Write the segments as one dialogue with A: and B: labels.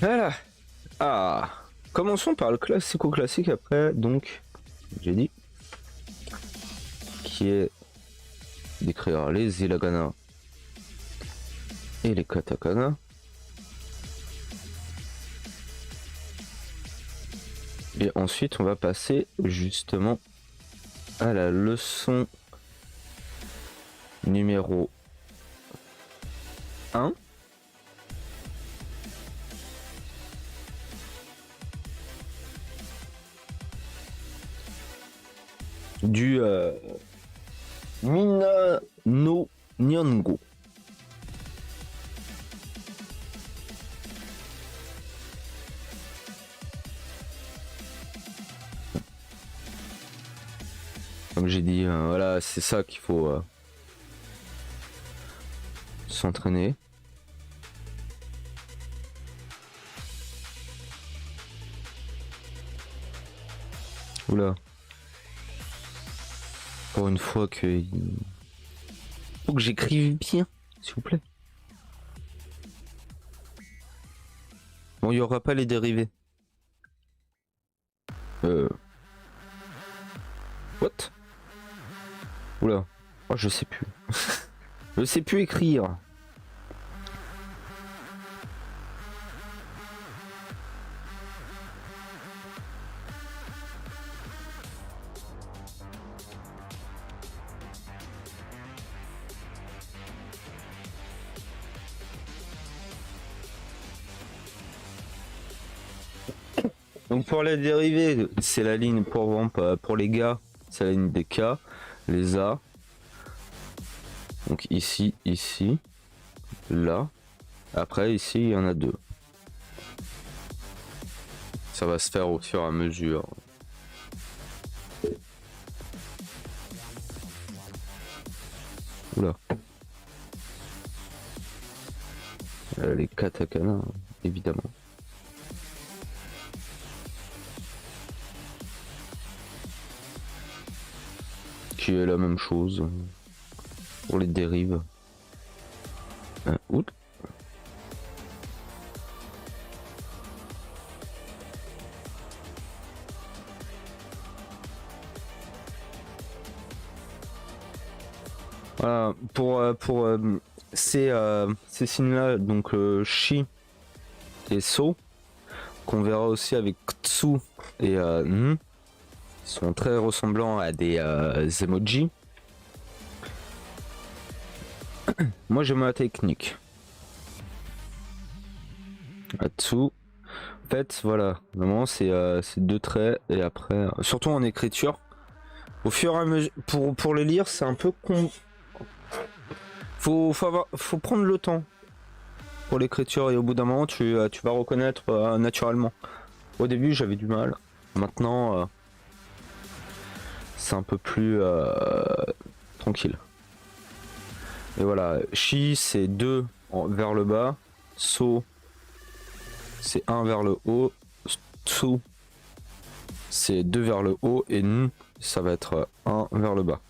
A: Voilà. Ah, commençons par le classico-classique après, donc, j'ai dit, qui est d'écrire les hiragana et les katakana. Et ensuite, on va passer justement à la leçon numéro 1. Du Mina no Nyango. Comme j'ai dit, voilà, c'est ça qu'il faut s'entraîner. Oula. Pour une fois que... Faut que j'écrive bien, s'il vous plaît. Bon, il n'y aura pas les dérivés. What? Oula. Oh, je sais plus. Je sais plus écrire. Donc pour les dérivés, c'est la ligne pour les gars, c'est la ligne des K, les A. Donc ici, ici, là. Après ici, il y en a deux. Ça va se faire au fur et à mesure. Oula. Les katakana, évidemment. Qui est la même chose pour les dérives. Oups. Voilà, pour ces signes-là, donc Shi et So, qu'on verra aussi avec Tsu et N, sont très ressemblants à des emojis. Moi j'aime la technique. Atsu. En fait, voilà, normalement c'est deux traits et après, surtout en écriture, au fur et à mesure, pour les lire, c'est un peu con. Faut prendre le temps pour l'écriture et au bout d'un moment, tu vas reconnaître naturellement. Au début, j'avais du mal. Maintenant, c'est un peu plus tranquille. Et voilà, Shi c'est 2 vers le bas, So c'est 1 vers le haut, Tsu c'est 2 vers le haut et N ça va être 1 vers le bas.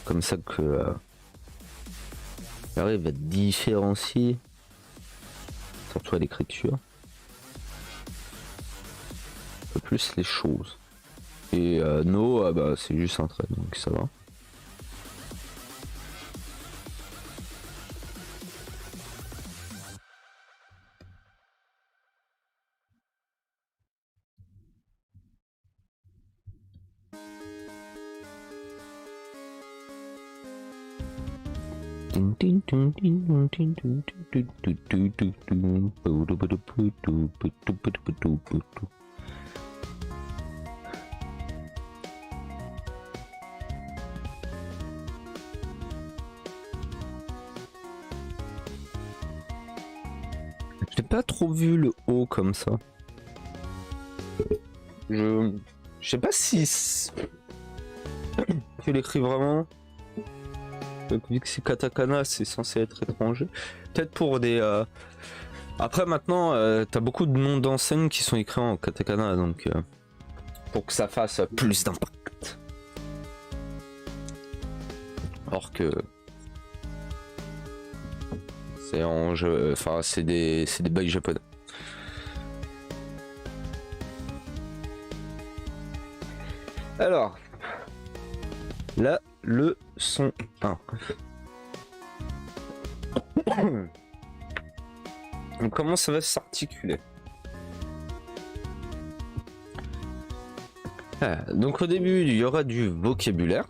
A: Comme ça que j'arrive à différencier, surtout à l'écriture, un peu plus les choses. Et No, bah, c'est juste un trait, donc ça va. J'ai pas trop vu le O comme ça. Je sais pas si tu l'écris vraiment. Vu que c'est katakana, c'est censé être étranger. Peut-être pour des. Après maintenant, t'as beaucoup de noms d'enseignes qui sont écrits en katakana, donc pour que ça fasse plus d'impact. Alors que Enfin, c'est des bails japonais. Alors, la leçon 1. Donc, comment ça va s'articuler? Donc au début, il y aura du vocabulaire.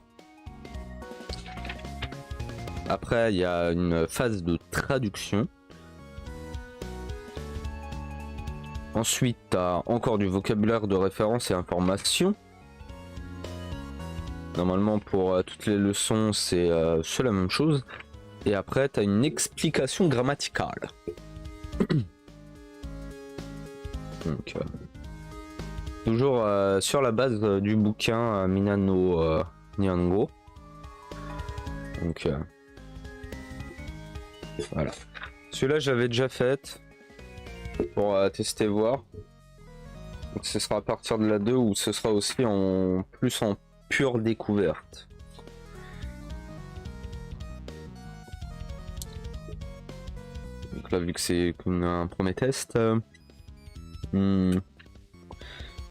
A: Après, il y a une phase de traduction. Ensuite, tu as encore du vocabulaire de référence et information. Normalement, pour toutes les leçons, c'est la même chose. Et après, tu as une explication grammaticale. Donc, toujours sur la base du bouquin Minano Nihongo. Donc, voilà. Celui-là, j'avais déjà fait pour tester voir. Donc, ce sera à partir de la 2 où ce sera aussi en pure découverte. Donc là, vu que c'est un premier test, le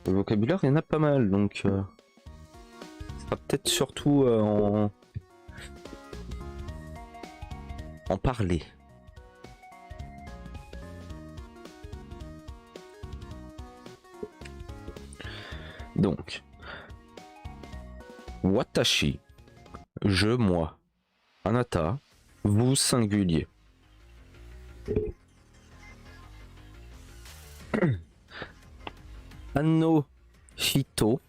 A: vocabulaire, il y en a pas mal, donc ça sera peut-être surtout en parler. Donc, watashi, je, moi. Anata, vous, singulier. Anno hito,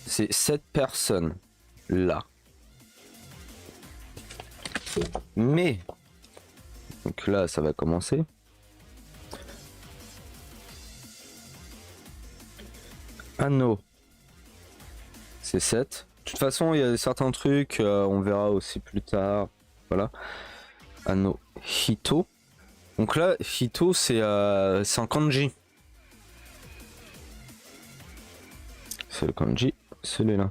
A: c'est cette personne là. Mais, donc là ça va commencer. Anno, c'est 7. De toute façon, il y a certains trucs, on verra aussi plus tard. Voilà. Anno hito. Donc là, hito, c'est un kanji. C'est le kanji, celui-là.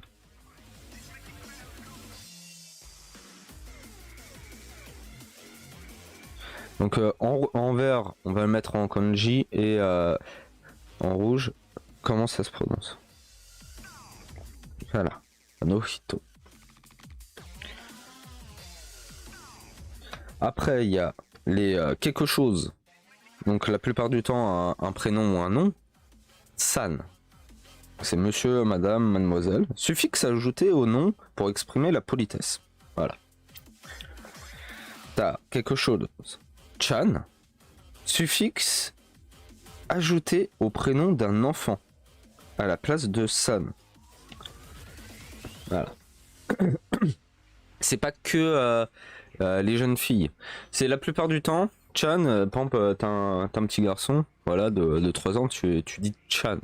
A: Donc en vert, on va le mettre en kanji et en rouge, comment ça se prononce? Voilà, Anohito. Après, il y a les quelque chose. Donc la plupart du temps, un prénom ou un nom. San. C'est monsieur, madame, mademoiselle. Suffixe ajouté au nom pour exprimer la politesse. Voilà. T'as quelque chose. Chan. Suffixe ajouté au prénom d'un enfant à la place de san. Voilà. C'est pas que les jeunes filles. C'est la plupart du temps. Chan, par exemple, t'as un petit garçon, voilà, de 3 ans, tu dis Chan.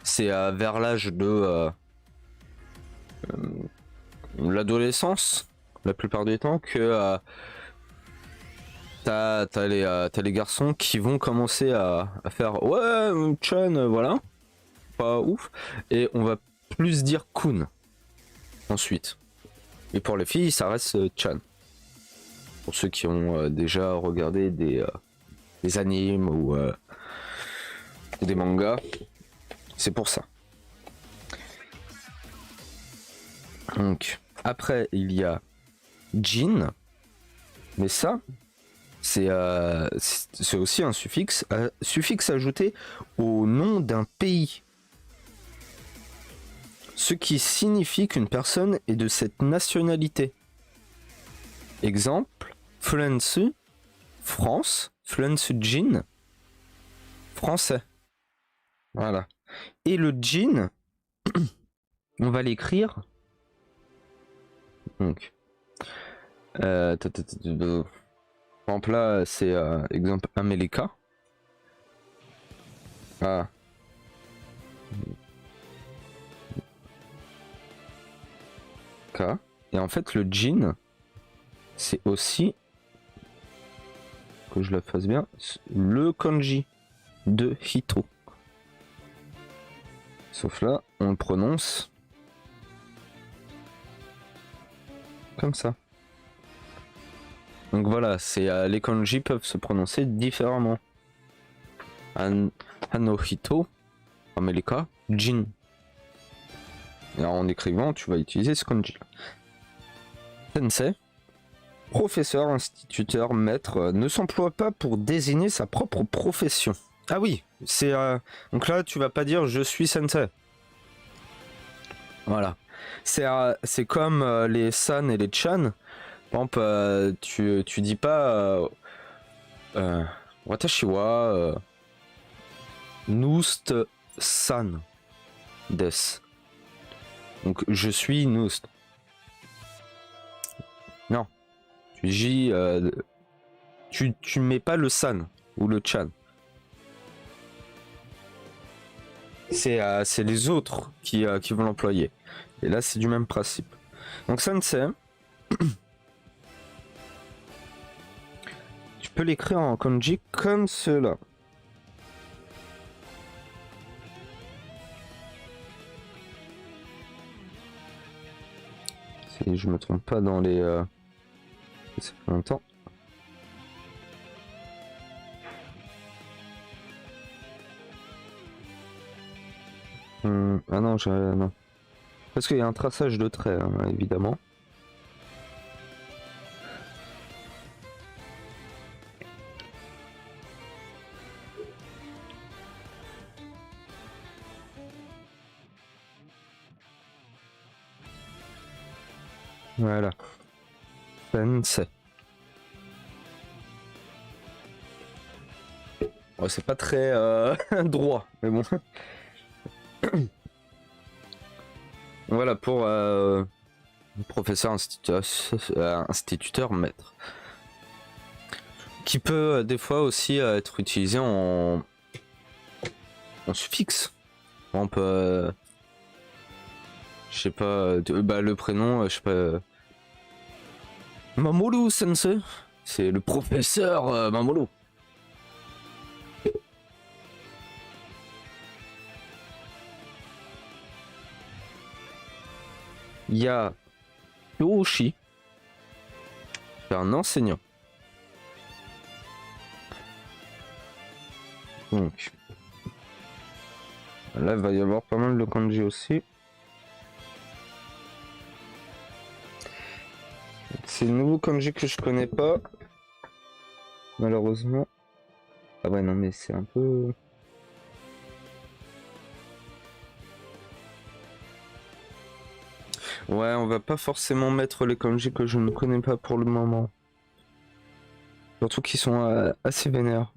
A: C'est vers l'âge de l'adolescence, la plupart du temps, que t'as les garçons qui vont commencer à faire ouais, Chan, voilà, pas ouf, et on va plus dire Kun ensuite. Et pour les filles, ça reste Chan. Pour ceux qui ont déjà regardé des animes ou des mangas, c'est pour ça. Donc, après, il y a Jin, mais ça, c'est aussi un suffixe ajouté au nom d'un pays. Ce qui signifie qu'une personne est de cette nationalité. Exemple, Fluency, France, Fluency Jin, français. Voilà. Et le Jin, on va l'écrire. Donc, par exemple là, c'est exemple Amelika. Ah. K. Et en fait, le Jin, c'est aussi, que je le fasse bien, le kanji de Hito. Sauf là, on le prononce comme ça. Donc voilà, c'est les kanji peuvent se prononcer différemment. Hanohito, Amelika, Jin. Et en écrivant, tu vas utiliser ce kanji. Sensei, professeur, instituteur, maître, ne s'emploie pas pour désigner sa propre profession. Ah oui, c'est donc là tu vas pas dire je suis sensei. Voilà. C'est comme les san et les chan. Par exemple, tu dis pas watashi wa Noust san des. Donc je suis Noust. Non. Tu mets pas le san ou le chan. C'est les autres qui vont l'employer. Et là, c'est du même principe. Donc sensei, tu peux l'écrire en kanji comme cela. Si je me trompe pas dans les... Ça fait longtemps. Ah non, non. Parce qu'il y a un traçage de traits, hein, évidemment. Voilà. Sensei. Oh, c'est pas très droit, mais bon. Voilà pour professeur, instituteur, maître. Qui peut des fois aussi être utilisé en suffixe. Par exemple, je sais pas, le prénom, je sais pas. Mamoru Sensei, c'est le professeur Mamoru. Il y a Yoshi, c'est un enseignant. Donc là, il va y avoir pas mal de kanji aussi. C'est le nouveau kanji que je connais pas, malheureusement. Ah ouais, non, mais c'est un peu... Ouais, on va pas forcément mettre les kanji que je ne connais pas pour le moment. Surtout qu'ils sont assez vénères.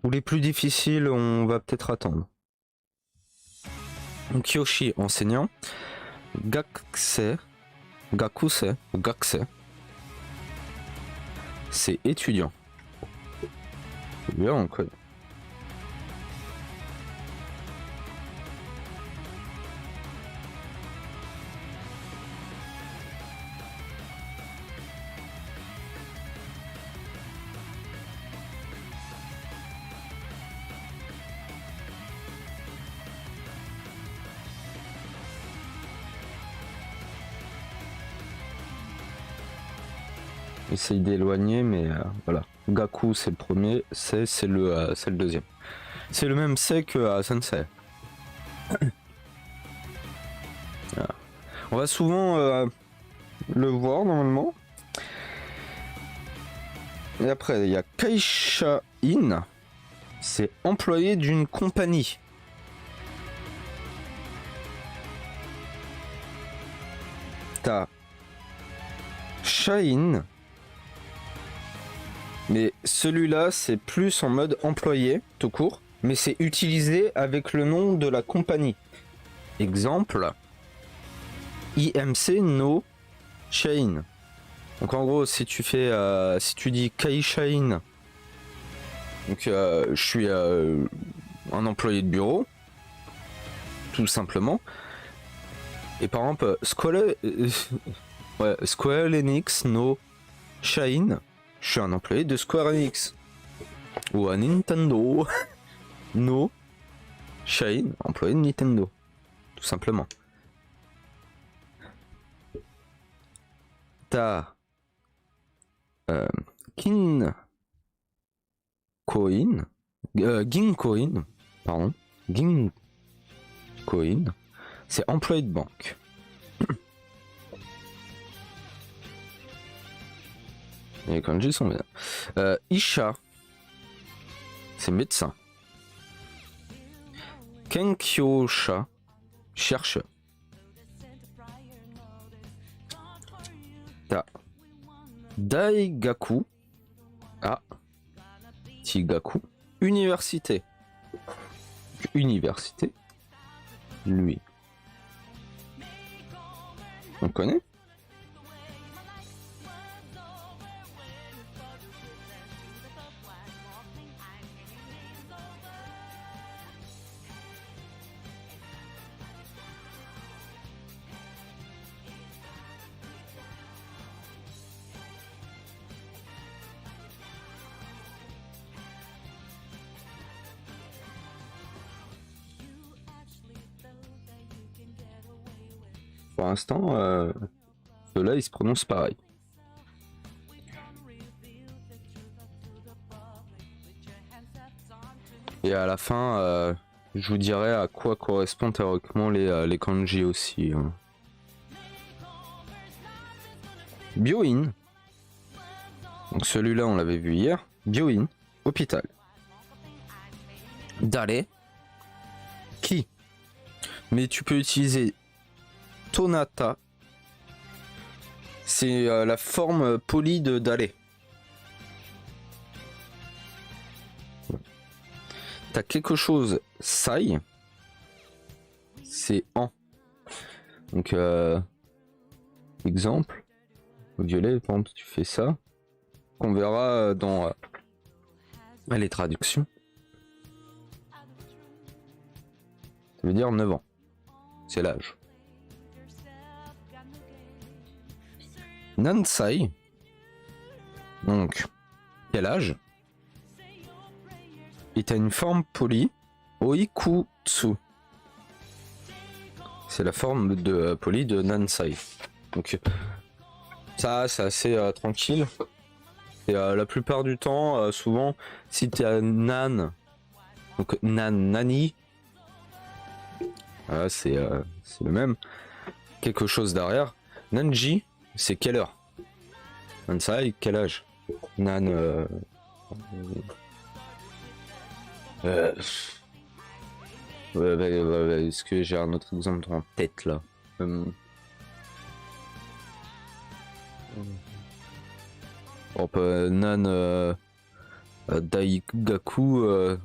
A: Ou les plus difficiles, on va peut-être attendre. Donc Yoshi, enseignant. Gakuse, ou Gakuse, c'est étudiant. C'est bien, on connaît. Essaye d'éloigner, mais voilà. Gaku c'est le premier, c'est le deuxième. C'est le même c'est que Sensei. Voilà. On va souvent le voir normalement. Et après il y a Kaisha-in, c'est employé d'une compagnie. T'as Shain. Mais celui-là, c'est plus en mode employé, tout court, mais c'est utilisé avec le nom de la compagnie. Exemple, IMC no Shain. Donc en gros, si tu fais, si tu dis Kaishain, donc je suis un employé de bureau, tout simplement. Et par exemple, Square Enix no Shain. Je suis un employé de Square Enix. Ou à Nintendo. No. Shine, employé de Nintendo. Tout simplement. T'as Ginkoin, Ginkoin, pardon, Ginkoin, c'est employé de banque. Les kanji sont bien. Isha, c'est médecin. Kenkyosha, chercheur. T'as Daigaku, Tigaku, université. Université, lui. On connaît? Pour l'instant, ceux-là, ils se prononcent pareil. Et à la fin, je vous dirai à quoi correspondent théoriquement les kanji aussi. Byoin. Donc celui-là, on l'avait vu hier. Byoin, hôpital. Dare. Qui. Mais tu peux utiliser Tonata, c'est la forme polie de Dale. T'as quelque chose Sai, c'est en. Donc exemple, au violet, par exemple, tu fais ça, qu'on verra dans les traductions. Ça veut dire 9 ans, c'est l'âge. Nansai, donc quel âge? Et t'as une forme polie, Oikutsu. C'est la forme de polie de Nansai. Donc ça c'est assez tranquille. Et la plupart du temps, souvent, si t'es à Nan, donc Nani, c'est le même. Quelque chose derrière. Nanji, c'est quelle heure? Nansai, quel âge? Nan. Est-ce que j'ai un autre exemple en tête là? Nan Daigaku,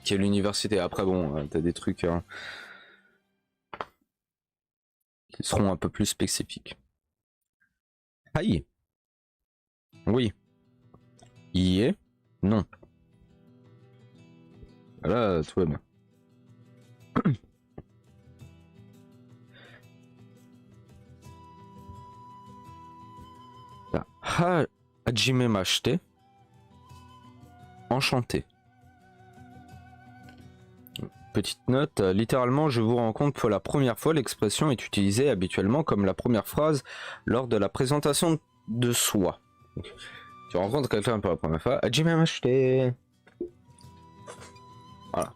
A: qui est l'université. Après, bon, t'as des trucs qui seront un peu plus spécifiques. Aïe. Oui. Y est. Non. Là, tout va bien. Ha Hajime Mashite. Enchanté. Petite note, littéralement, je vous rencontre pour la première fois. L'expression est utilisée habituellement comme la première phrase lors de la présentation de soi. Donc, tu rencontres quelqu'un pour la première fois. Hajime Mashite. Voilà.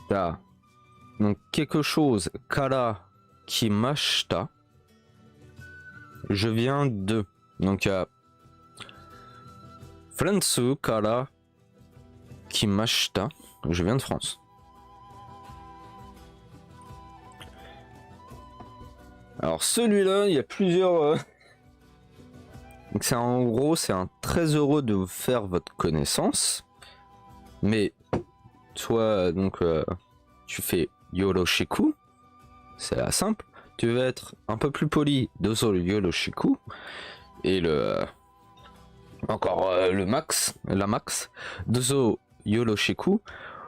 A: T'as donc quelque chose kara kimashita. Je viens de. Donc Fransu kara kimashita. Je viens de France. Alors celui-là, il y a plusieurs. Donc c'est en gros, c'est un très heureux de vous faire votre connaissance. Mais soit donc tu fais yoroshiku, c'est la simple. Tu veux être un peu plus poli, dozo yoroshiku. Et le encore le max, la max, dozo yoroshiku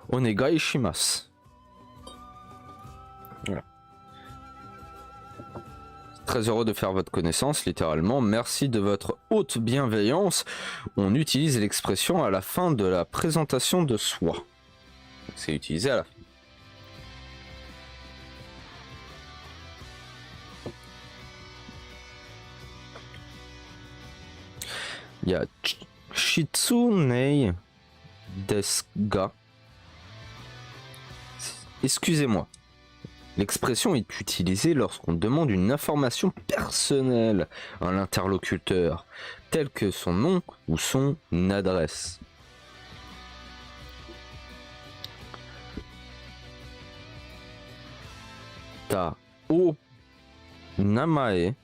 A: onegai shimasu. Voilà. Très heureux de faire votre connaissance, littéralement. Merci de votre haute bienveillance. On utilise l'expression à la fin de la présentation de soi. C'est utilisé à la fin. Il y a Shitsunei Desga. Excusez-moi. L'expression est utilisée lorsqu'on demande une information personnelle à l'interlocuteur, telle que son nom ou son adresse. Ta o namae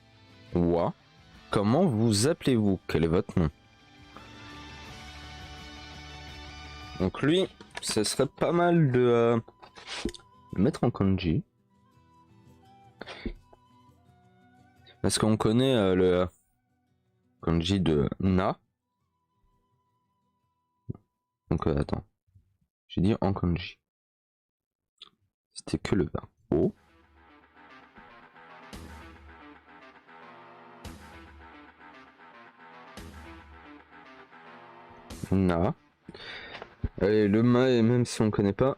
A: wa. Comment vous appelez-vous? Quel est votre nom? Donc lui, ce serait pas mal de le mettre en kanji. Parce qu'on connaît le kanji de na. Donc attends. J'ai dit en kanji. C'était que le verbe o. Na. Allez, le ma, et même si on connaît pas.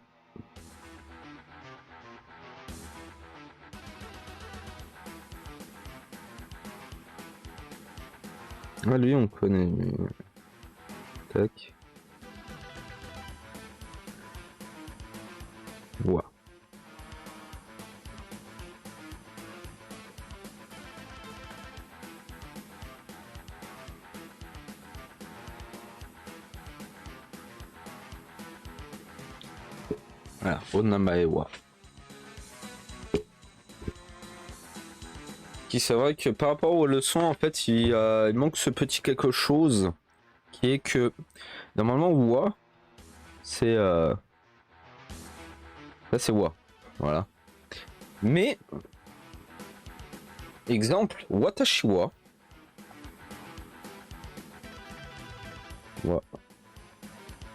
A: Ah, lui, on connaît. Tac. Wa. Voilà, Onamae wa. Qui c'est vrai que par rapport aux leçons, en fait, il manque ce petit quelque chose qui est que normalement wa, c'est là c'est wa, voilà. Mais exemple, watashi wa. Wa.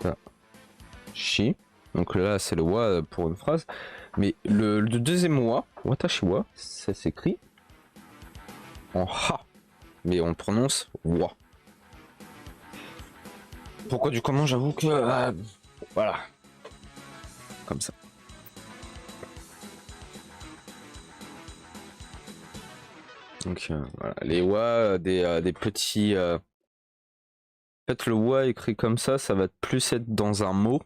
A: Ta. Shi. Donc là, c'est le wa pour une phrase. Mais le deuxième wa, watashi wa, ça s'écrit en ha. Mais on prononce wa. Pourquoi du comment, j'avoue que... voilà. Comme ça. Donc voilà, les wa, des petits... En fait, le wa écrit comme ça va plus être dans un mot.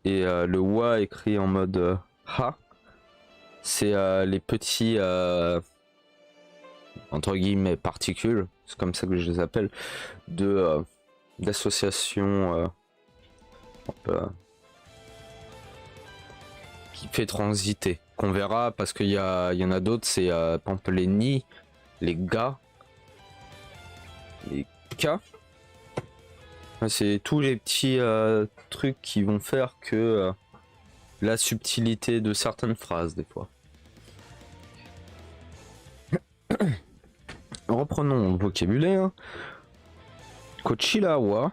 A: Et le wa écrit en mode ha, c'est les petits entre guillemets particules, c'est comme ça que je les appelle, de d'association qui fait transiter, qu'on verra parce qu'il y en a d'autres, c'est par exemple les ni, les ga, les ka. C'est tous les petits trucs qui vont faire que la subtilité de certaines phrases des fois. Reprenons le vocabulaire. Kochira wa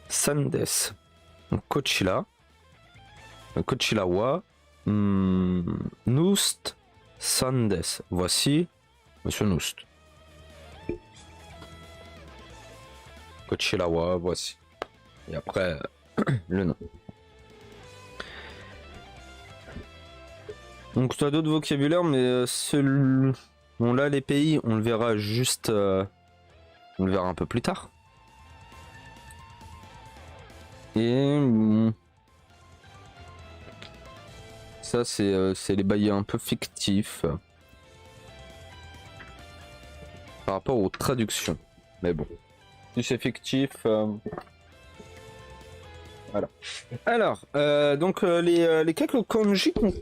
A: san desu. Kochira wa Nust san desu. Voici Monsieur Nust. Kochira wa, voici. Et après, le nom. Donc tu as d'autres vocabulaires, mais bon là les pays, on le verra juste... on le verra un peu plus tard. Et... ça c'est les bails un peu fictifs. Par rapport aux traductions. Mais bon. Si c'est fictif... voilà. Alors, donc les quelques kanji qu'on...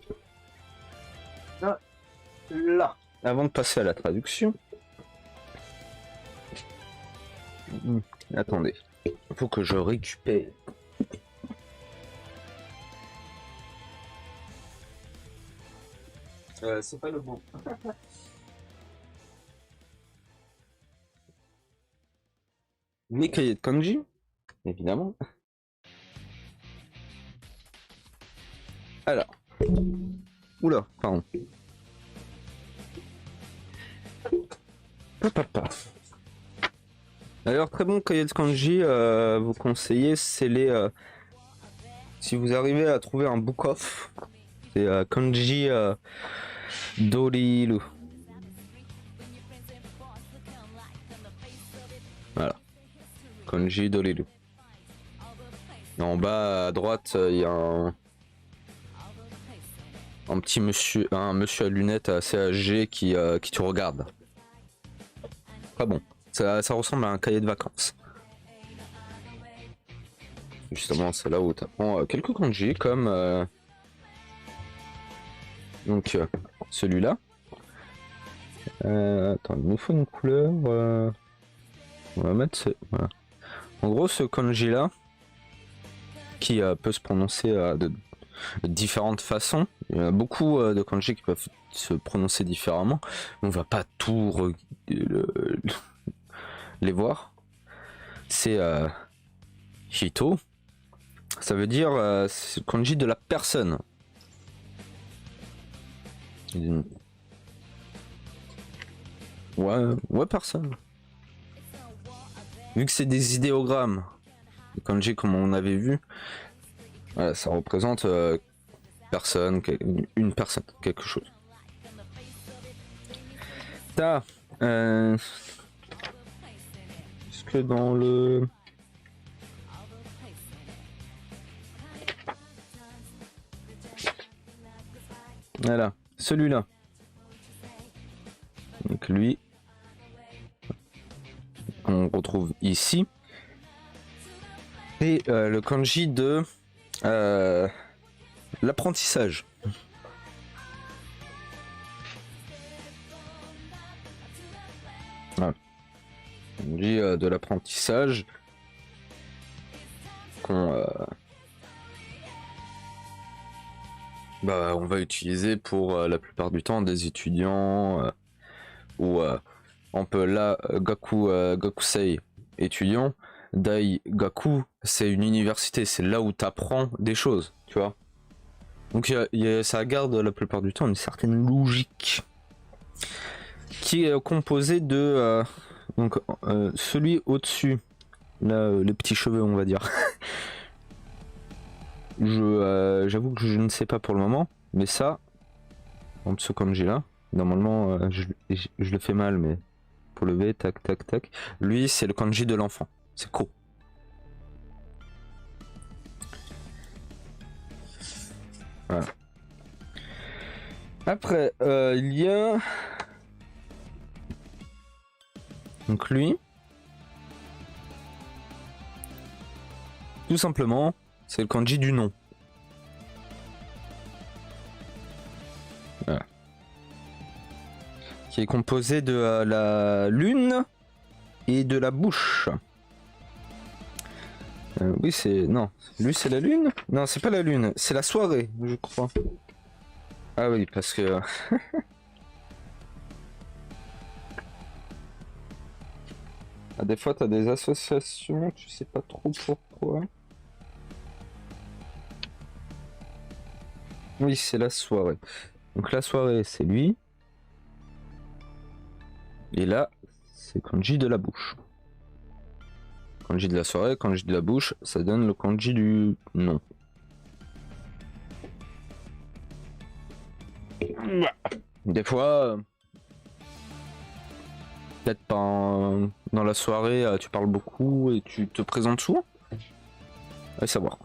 A: là, avant de passer à la traduction. Attendez, il faut que je récupère. C'est pas le bon. Mes cahiers de kanji, évidemment. Alors. Oula, pardon. Papa. D'ailleurs, très bon cahier de kanji, vous conseillez, c'est les... si vous arrivez à trouver un book off, c'est kanji Doriru. Kanji Doreru. Et en bas à droite, il y a un petit monsieur, un monsieur à lunettes assez âgé qui te regarde. Pas bon. Ça ressemble à un cahier de vacances. Justement, c'est là où tu apprends quelques kanji comme donc celui-là. Attends, il nous faut une couleur. On va mettre ce. Voilà. En gros, ce kanji là, qui peut se prononcer de différentes façons. Il y a beaucoup de kanji qui peuvent se prononcer différemment. On va pas tout les voir. C'est Hito. Ça veut dire c'est le kanji de la personne. Ouais, personne. Vu que c'est des idéogrammes, le kanji comme on avait vu, voilà, ça représente personne, une personne, quelque chose. T'as est-ce que dans le voilà, celui-là. Donc lui, on retrouve ici. Et le kanji de l'apprentissage. Voilà. Kanji de l'apprentissage qu'on on va utiliser pour la plupart du temps des étudiants ou on peut là Gakusei étudiant, Dai Gaku c'est une université, c'est là où tu apprends des choses, tu vois. Donc ça garde la plupart du temps une certaine logique qui est composée de donc celui au-dessus, là les petits cheveux on va dire. J'avoue que je ne sais pas pour le moment, mais ça, en ce kanji là, normalement je le fais mal, mais pour lever, tac tac tac. Lui c'est le kanji de l'enfant, c'est Ko. Voilà. Après il y a donc lui, tout simplement c'est le kanji du nom. Voilà. Qui est composé de la lune et de la bouche. Oui, c'est... Non, lui c'est la lune? Non, c'est pas la lune, c'est la soirée, je crois. Ah oui, parce que... des fois, t'as des associations, tu sais pas trop pourquoi. Oui, c'est la soirée. Donc la soirée, c'est lui. Et là, c'est kanji de la bouche. Kanji de la soirée, kanji de la bouche, ça donne le kanji du nom. Des fois, peut-être pas dans la soirée, tu parles beaucoup et tu te présentes souvent. Allez savoir.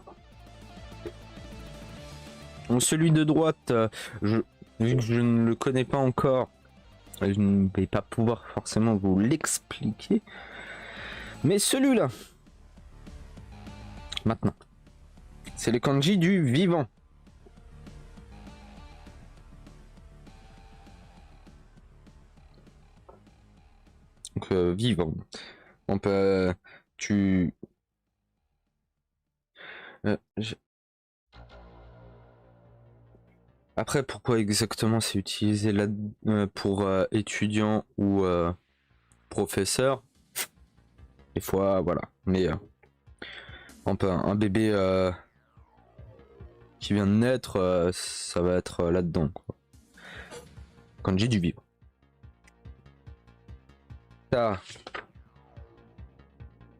A: Donc celui de droite, vu que je ne le connais pas encore, je ne vais pas pouvoir forcément vous l'expliquer. Mais celui-là, maintenant, c'est le kanji du vivant. Donc vivant. On peut... Après, pourquoi exactement c'est utilisé là pour étudiants ou professeurs? Des fois, voilà. Mais on peut un bébé qui vient de naître, ça va être là-dedans. Kanji du vivant.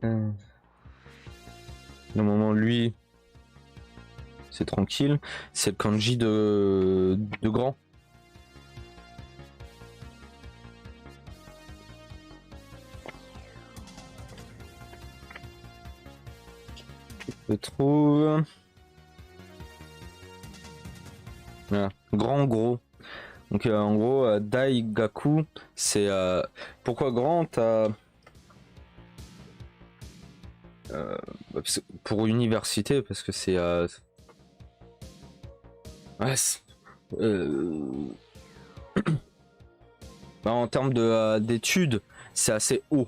A: Le moment lui, c'est tranquille. C'est le kanji de grand. se trouve... Voilà. Grand gros. Donc en gros, Daigaku, c'est... pourquoi grand? T'as... pour université, parce que c'est... ouais, bah, en termes de, d'études, c'est assez haut.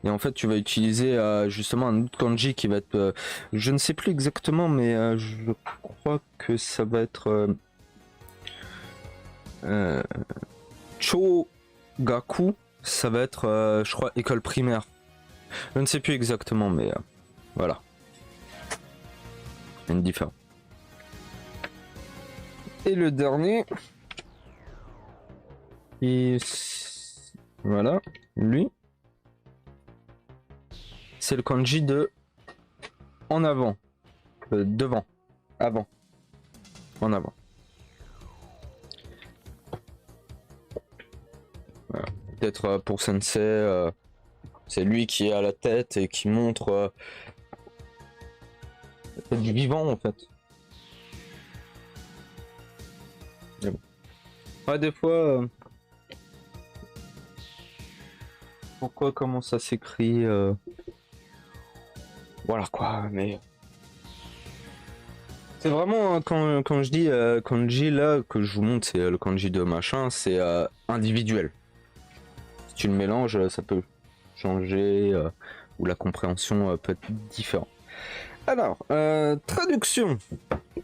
A: Et en fait, tu vas utiliser justement un autre kanji qui va être... je ne sais plus exactement, mais je crois que ça va être... Chogaku, ça va être, je crois, école primaire. Je ne sais plus exactement, mais voilà. Il y a une différence. Et le dernier... Et voilà, lui. C'est le kanji de en avant. Devant. Avant. En avant. Voilà. Peut-être pour Sensei, c'est lui qui est à la tête et qui montre du vivant en fait. Mais bon. Ouais, des fois... pourquoi, comment ça s'écrit voilà quoi, mais... C'est vraiment, quand je dis kanji là, que je vous montre, c'est le kanji de machin, c'est individuel. Si tu le mélanges, ça peut changer, ou la compréhension peut être différente. Alors, traduction.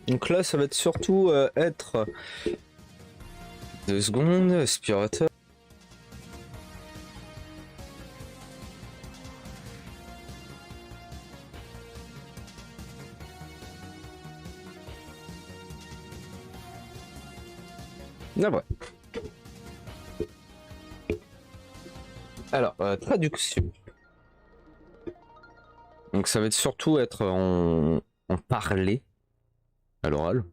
A: Donc là, ça va être surtout être... 2 secondes, aspirateur. Ah ouais. Alors, traduction. Donc ça va être surtout être en parler, à l'oral.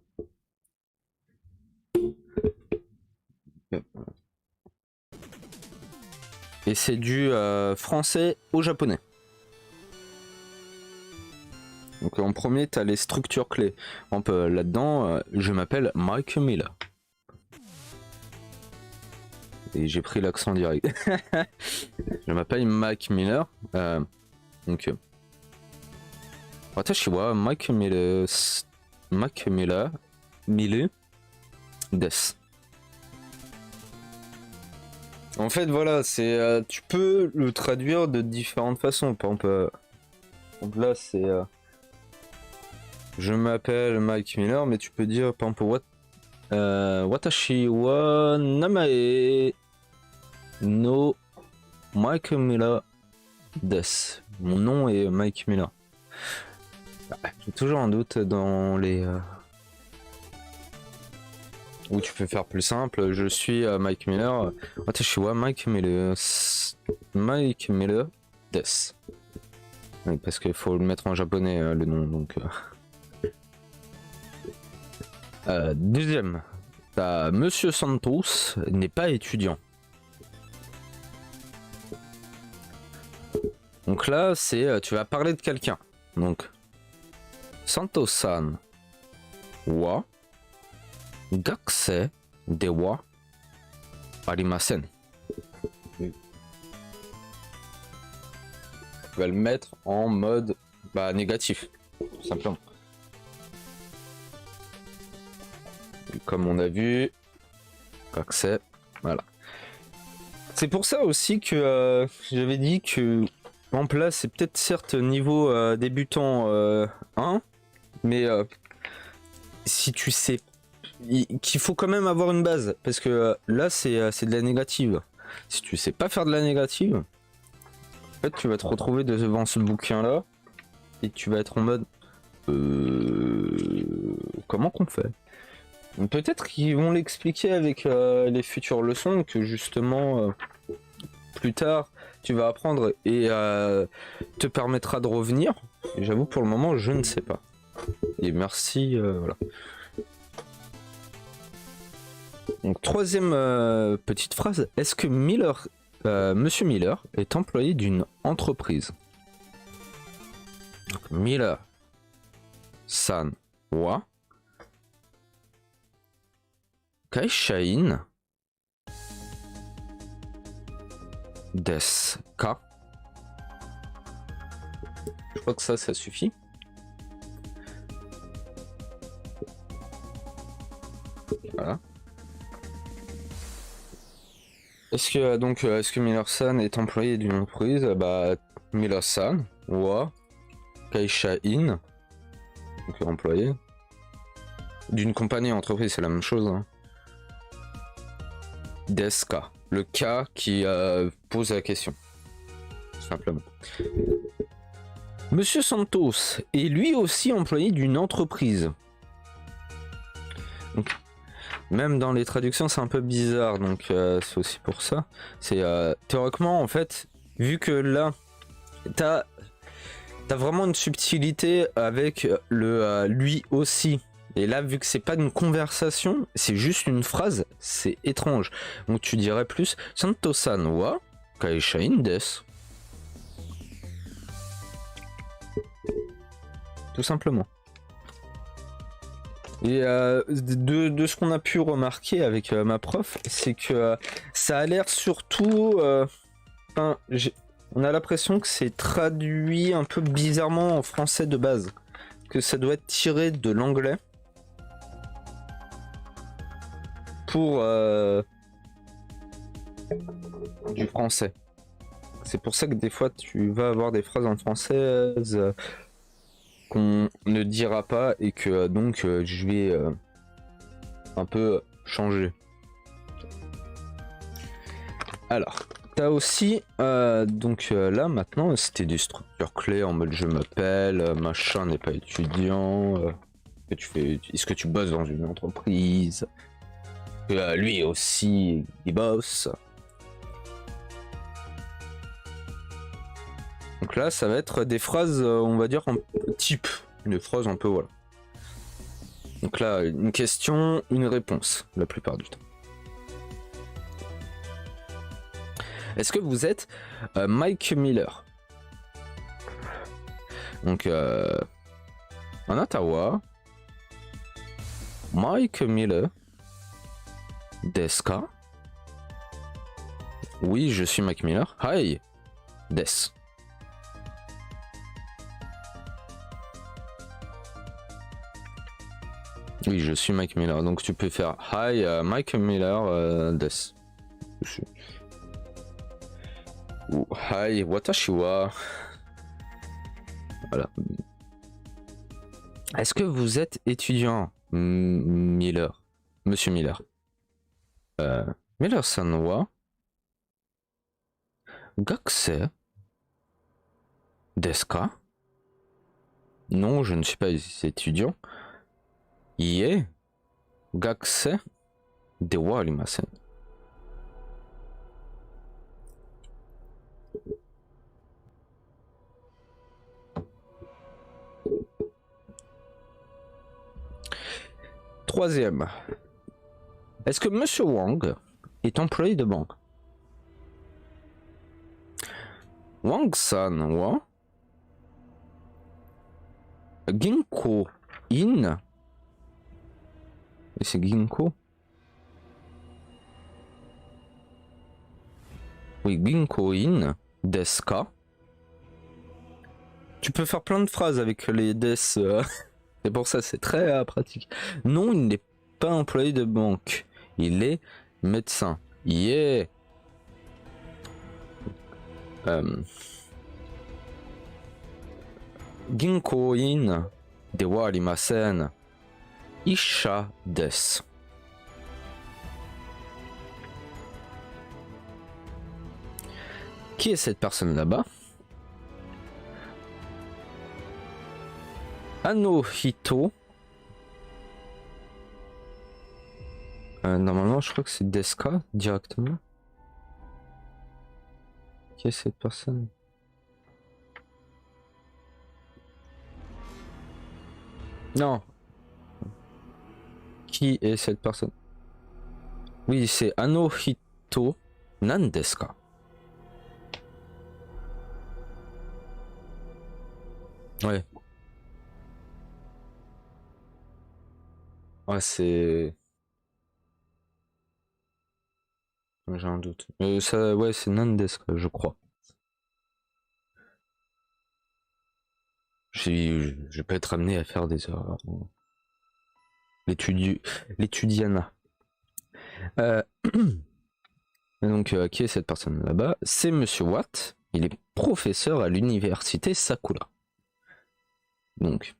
A: Et c'est du français au japonais. Donc en premier, tu as les structures clés. Là-dedans, je m'appelle Mike Miller. Et j'ai pris l'accent direct. Je m'appelle Mike Miller. Donc... Watashi wa Mike Miller... Mike Miller... Miller... Desu. En fait, voilà, c'est... tu peux le traduire de différentes façons. Par exemple, là, c'est... je m'appelle Mike Miller, mais tu peux dire, par exemple, Watashi wa namae no Mike Miller desu. Mon nom est Mike Miller. J'ai toujours un doute dans les... Ou tu peux faire plus simple, je suis Mike Miller. Watashi wa Mike Miller... Mike Miller desu. Oui, parce qu'il faut le mettre en japonais, le nom, donc... deuxième, Monsieur Santos n'est pas étudiant. Donc là, c'est tu vas parler de quelqu'un. Donc Santos-san wa gakusei de wa arimasen. Tu vas le mettre en mode négatif, tout simplement. Comme on a vu, gakusei, voilà. C'est pour ça aussi que j'avais dit que en place c'est peut-être certes niveau débutant 1, mais si tu sais qu'il faut quand même avoir une base, parce que là c'est de la négative. Si tu sais pas faire de la négative, en fait tu vas te retrouver devant ce bouquin là et tu vas être en mode comment qu'on fait? Peut-être qu'ils vont l'expliquer avec les futures leçons, que justement plus tard tu vas apprendre et te permettra de revenir. Et j'avoue pour le moment je ne sais pas. Et merci, voilà. Donc troisième petite phrase, est-ce que Miller, Monsieur Miller est employé d'une entreprise? Donc, Miller san wa kaishain desu ka? Je crois que ça suffit. Voilà. Est-ce que Miller-san est employé d'une entreprise? Bah, Miller-san wa kaishain, donc employé d'une compagnie entreprise, c'est la même chose. Hein. Desu ka, le cas qui pose la question, simplement. Monsieur Santos est lui aussi employé d'une entreprise. Donc, même dans les traductions, c'est un peu bizarre, donc c'est aussi pour ça. C'est théoriquement, en fait, vu que là, t'as vraiment une subtilité avec le lui aussi. Et là, vu que c'est pas une conversation, c'est juste une phrase, c'est étrange. Donc tu dirais plus Santo-san wa kaishain desu. Tout simplement. Et de ce qu'on a pu remarquer avec ma prof, c'est que ça a l'air surtout... on a l'impression que c'est traduit un peu bizarrement en français de base. Que ça doit être tiré de l'anglais. Pour du français. C'est pour ça que des fois tu vas avoir des phrases en français qu'on ne dira pas et que donc je vais un peu changer. Alors, t'as aussi là maintenant c'était des structures clés en mode je m'appelle, machin n'est pas étudiant, est-ce que tu bosses dans une entreprise, lui aussi il bosse. Donc là ça va être des phrases on va dire en type, une phrase un peu voilà. Donc là une question, une réponse la plupart du temps. Est-ce que vous êtes Mike Miller? Donc Anatawa Mike Miller desu ka? Oui, je suis Mike Miller. Hi desu. Oui, je suis Mike Miller. Donc tu peux faire Hi Mike Miller desu. Ou Hi watashi wa. Voilà. Est-ce que vous êtes étudiant, Miller? Monsieur Miller. Miller-san wa gakusei desu ka? Non, je ne suis pas étudiant. Ie gakusei de wa arimasen. Troisième. Est-ce que Monsieur Wang est employé de banque? Wang-san wa ginko in. Et c'est ginko? Oui, ginko in desu ka? Tu peux faire plein de phrases avec les des. C'est pour ça, c'est très pratique. Non, il n'est pas employé de banque. Il est médecin. Yeah. Ginko in de wa arimasen. Isha desu. Qui est cette personne là-bas? Anohito. Normalement, je crois que c'est Deska directement. Qui est cette personne? Non. Qui est cette personne? Oui, c'est Anohito Nandeska. Ouais. Ah, c'est... J'ai un doute. Ça, ouais, c'est Nandeska, je crois. Je vais pas être amené à faire des erreurs. L'étudiana. Euh, donc, qui est cette personne là-bas? C'est Monsieur Watt. Il est professeur à l'université Sakura. Donc,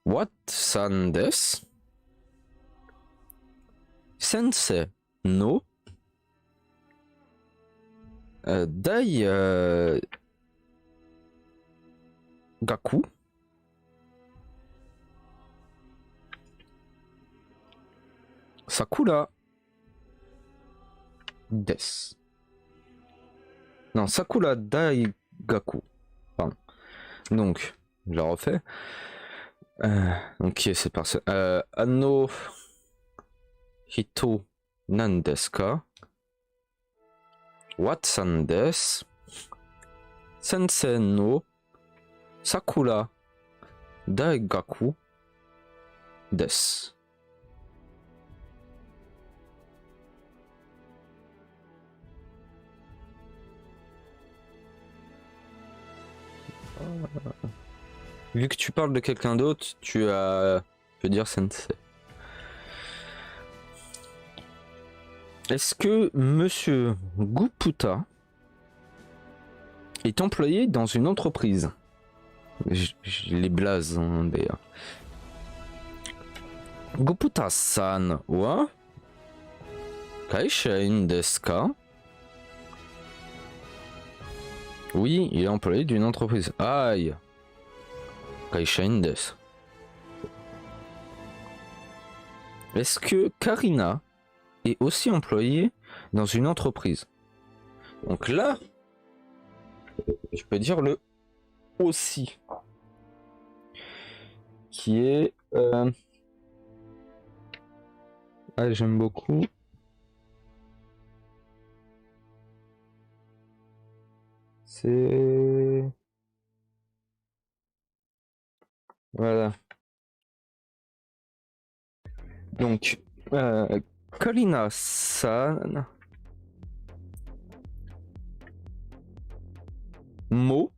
A: Watt-san desu. Sensei no Dai Gaku Sakura desu. Non, Sakura Daigaku. Pardon. Donc, je la refais. Donc, qui est cette personne? Ano Hito nan desu ka? Watsan desu. Sensei no Sakura Daigaku desu. Vu que tu parles de quelqu'un d'autre, tu peux dire sensei. Est-ce que Monsieur Guputa est employé dans une entreprise? Je les blase hein, d'ailleurs. Guputa-san wa kaishain desu ka? Oui, il est employé d'une entreprise. Aïe. Kaishain desu. Est-ce que Karina est aussi employée dans une entreprise? Donc là, je peux dire le aussi. Qui est... Ah, j'aime beaucoup. C'est... Voilà. Donc, Karina-san... Mo.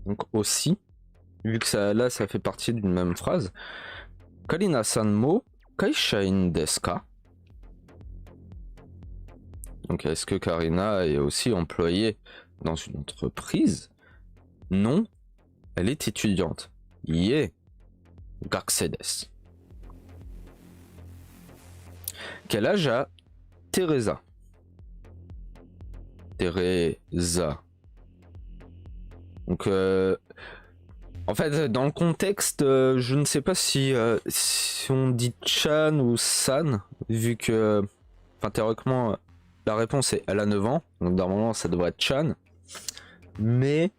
A: Donc aussi. Vu que ça, là, ça fait partie d'une même phrase. Karina-san mo kaishain desu ka? Donc, est-ce que Karina est aussi employée dans une entreprise? Non, elle est étudiante. Ie gakusei desu. Quel âge a Teresa? Teresa. Donc, en fait, dans le contexte, je ne sais pas si on dit Chan ou San, vu que, enfin, théoriquement, la réponse est elle a 9 ans, donc normalement ça devrait être Chan. Mais,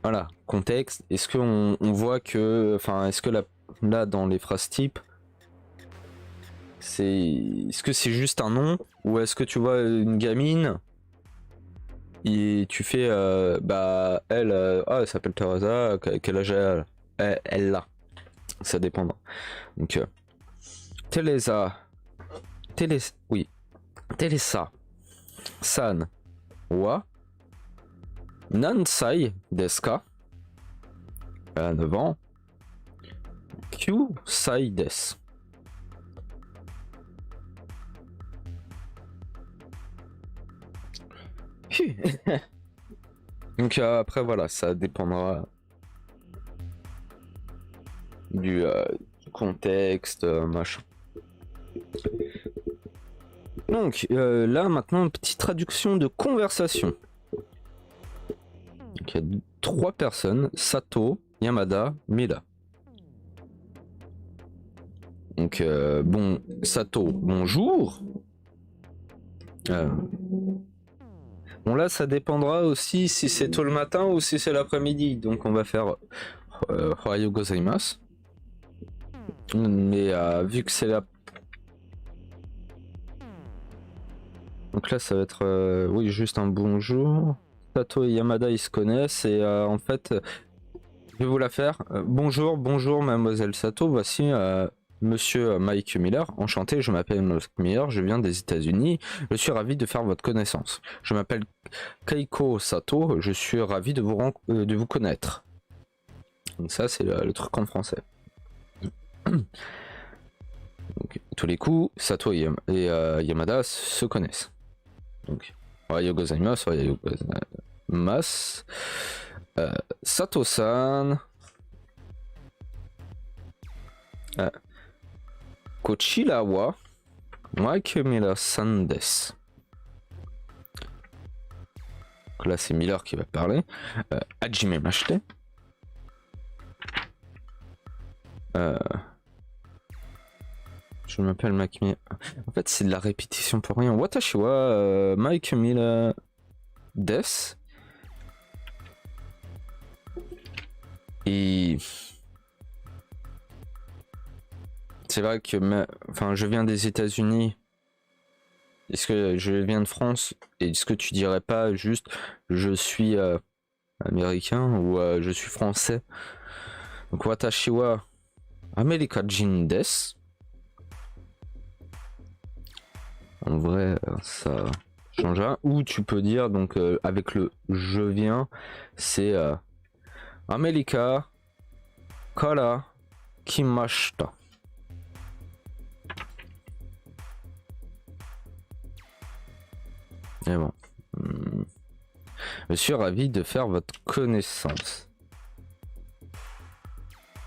A: voilà, contexte, est-ce qu'on voit que, enfin, est-ce que là, dans les phrases types, est-ce que c'est juste un nom, ou est-ce que tu vois une gamine et tu fais bah elle elle s'appelle Teresa, quel âge elle là, ça dépend. Donc Teresa oui, Teresa san wa nansai desu ka? Elle a 9 ans. Kyusai desu. Donc après voilà, ça dépendra du contexte, machin. Donc là maintenant, une petite traduction de conversation. Donc, il y a 3 personnes, Sato, Yamada, Mila. Donc bon, Sato, bonjour. Bon là ça dépendra aussi si c'est tôt le matin ou si c'est l'après-midi. Donc on va faire Ohayo gozaimasu. Mais vu que c'est la... Donc là ça va être oui juste un bonjour. Sato et Yamada ils se connaissent et en fait vais vous la faire. Bonjour, bonjour mademoiselle Sato, voici monsieur Mike Miller. Enchanté, je m'appelle Mike Miller, je viens des États-Unis. Je suis ravi de faire votre connaissance. Je m'appelle Keiko Sato, je suis ravi de vous connaître. Donc ça c'est le truc en français. Donc, tous les coups, Sato et Yamada se connaissent. Donc, ohayo gozaimasu, ohayo gozaimasu. Sato-san. Kochira wa Mike Miller-san desu. Donc là, c'est Miller qui va parler. Hajimemashite. Je m'appelle Mike Miller. En fait, c'est de la répétition pour rien. Watashi wa Mike Miller desu. Et c'est vrai que je viens des États-Unis. Est-ce que je viens de France? Est-ce que tu dirais pas juste je suis américain ou je suis français? Donc watashi wa Amerikajin desu. En vrai, ça change rien. Ou tu peux dire donc avec le je viens, c'est Amerika kara kimashita. Et bon. Je suis ravi de faire votre connaissance.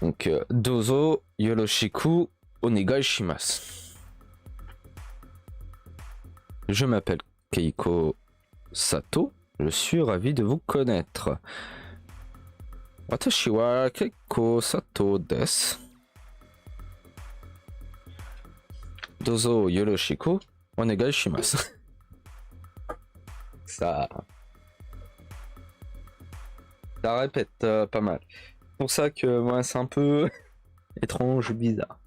A: Donc, dozo yoroshiku onegai shimasu. Je m'appelle Keiko Sato. Je suis ravi de vous connaître. Watashi wa Keiko Sato desu. Dozo yoroshiku onegai shimasu. Ça répète pas mal. C'est pour ça que moi c'est un peu étrange, bizarre.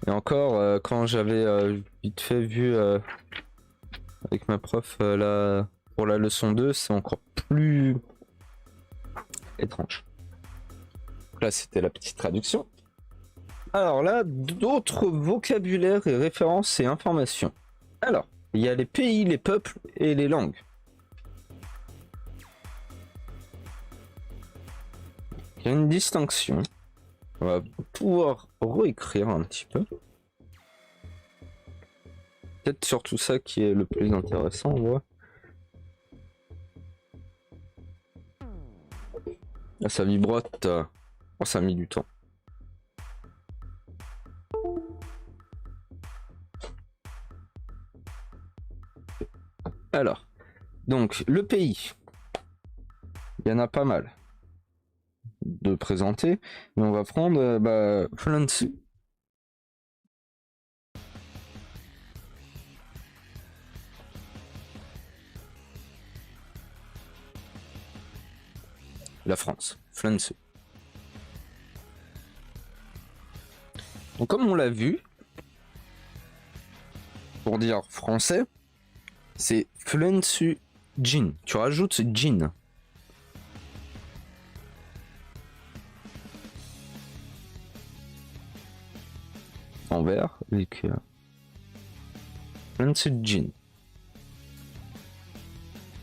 A: Et encore, quand j'avais vite fait vu avec ma prof là, pour la leçon 2, c'est encore plus étrange. Donc là, c'était la petite traduction. Alors là, d'autres vocabulaires et références et informations. Alors, il y a les pays, les peuples et les langues. Il y a une distinction. On va pouvoir réécrire un petit peu. Peut-être surtout ça qui est le plus intéressant, on voit. Là, ça vibrote. Oh, ça a mis du temps. Alors, donc, le pays. Il y en a pas mal de présenter, mais on va prendre France. La France, France. Donc comme on l'a vu, pour dire français, c'est Flensu Jin. Tu rajoutes Jin. En vert, avec Flensu Jin.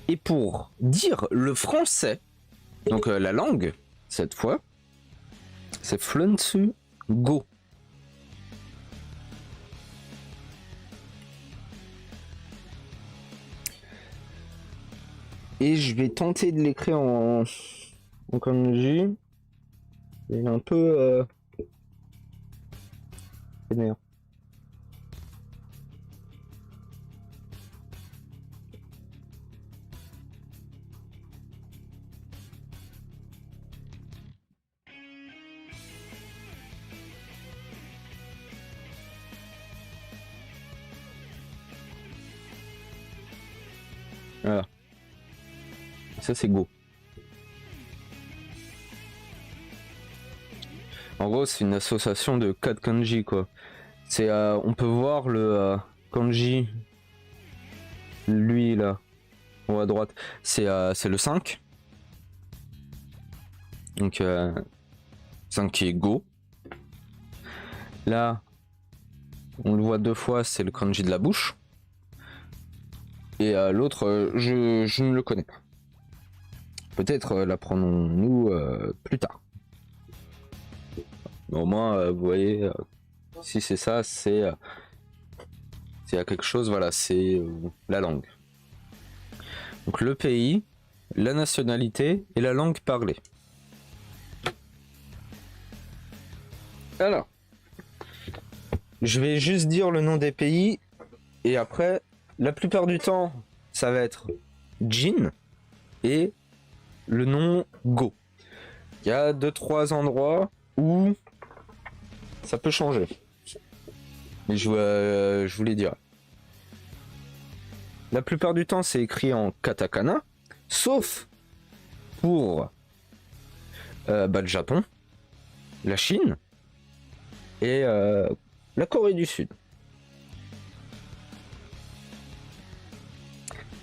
A: Et pour dire le français, donc la langue, cette fois, c'est Flensu Go. Et je vais tenter de l'écrire en kanji. Il est un peu énervé. Voilà. Ça c'est Go. En gros, c'est une association de 4 kanji quoi. C'est on peut voir le kanji, lui là, en haut à droite, c'est le 5. Donc 5 qui est Go. Là, on le voit 2 fois, c'est le kanji de la bouche. Et l'autre, je ne le connais pas. Peut-être l'apprenons-nous plus tard. Mais au moins, vous voyez, si c'est ça, c'est s'il y a quelque chose, voilà, c'est la langue. Donc le pays, la nationalité et la langue parlée. Alors, je vais juste dire le nom des pays et après, la plupart du temps, ça va être Jin et le nom Go. Il y a 2-3 endroits où ça peut changer. Mais je vous les dirai. La plupart du temps, c'est écrit en katakana, sauf pour le Japon, la Chine et la Corée du Sud.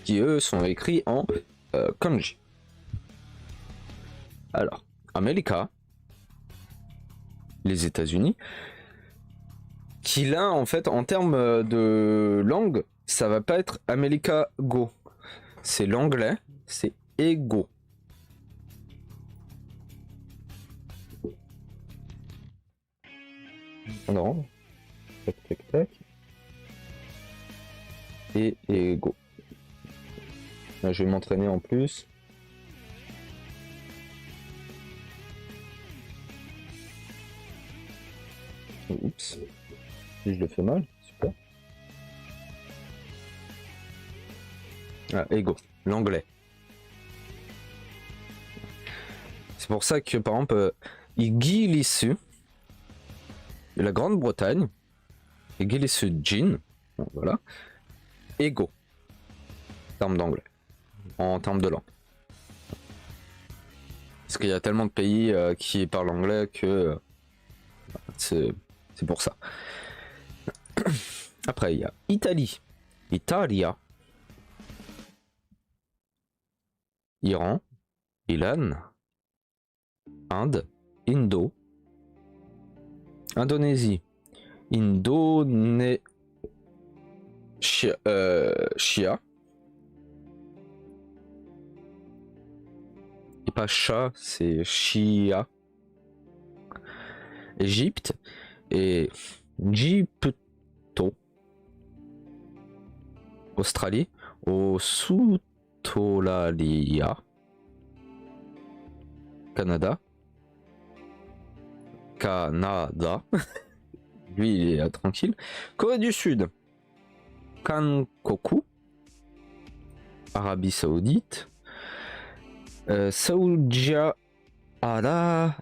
A: Qui eux sont écrits en kanji. Alors, America, les États-Unis, qui là, en fait, en termes de langue, ça va pas être America Go. C'est l'anglais, c'est Ego. Non. Tac, tac, tac. Et Ego. Là, je vais m'entraîner en plus. Oups. Si je le fais mal, super. Ah, Ego, l'anglais. C'est pour ça que, par exemple, Igilissu, la Grande-Bretagne, Igilissu Jin, voilà, Ego, en termes d'anglais, en termes de langue. Parce qu'il y a tellement de pays qui parlent anglais que c'est pour ça. Après, il y a Italie, Italia, Iran, Iran, Inde, Indo, Indonésie, Chia, et pas Cha, c'est Chia, Égypte et Djibouti, Australie, Australia, Canada, lui il est tranquille, Corée du Sud, Kankoku, Arabie Saoudite, Saudi Arabia,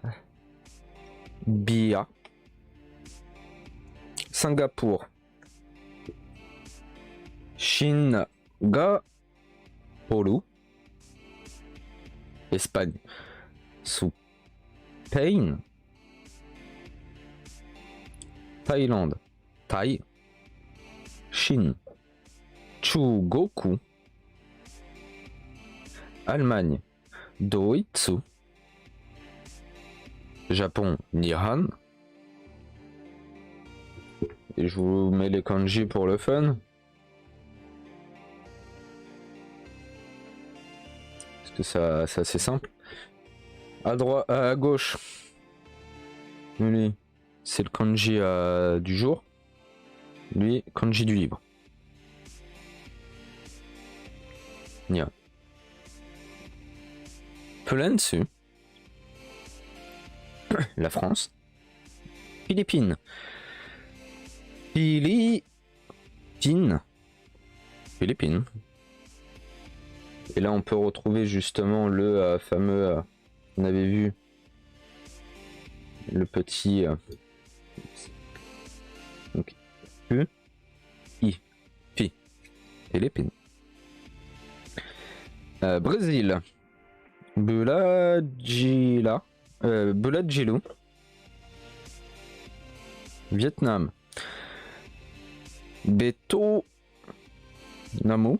A: Singapour, Singapour, Espagne, Spain, Thaïlande, Thaï, Chine, Chugoku, Allemagne, Doitsu, Japon, Nihon. Et je vous mets les kanji pour le fun. Parce que ça c'est assez simple. À droite, à gauche, lui, c'est le kanji du jour. Lui, kanji du livre. Nia. Plein dessus. La France. Philippines. Philippines. Et là, on peut retrouver justement le fameux. On avait vu le petit. Donc, U, I, Phi. Philippines. Brésil. Buladjila. Buladjilou. Vietnam. Beto Namu.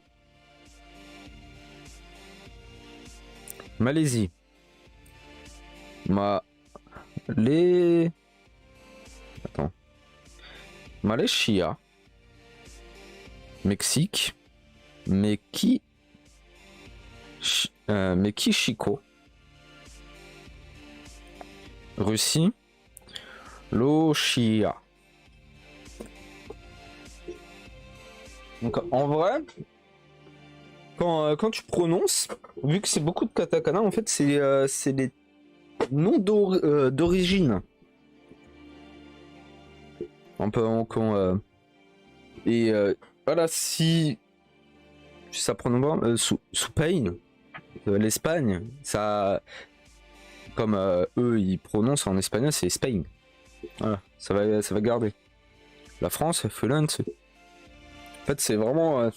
A: Malaisie. Les... Attends. Malaysia. Mexique. Mexico. Russie. Lochia. Donc en vrai, quand tu prononces, vu que c'est beaucoup de katakana, en fait c'est les noms d'origine. Un peu et voilà, si ça prononce sous pain, l'Espagne, ça comme eux ils prononcent en espagnol, c'est Spain. Voilà, ça va garder. La France, fluent. En fait, c'est vraiment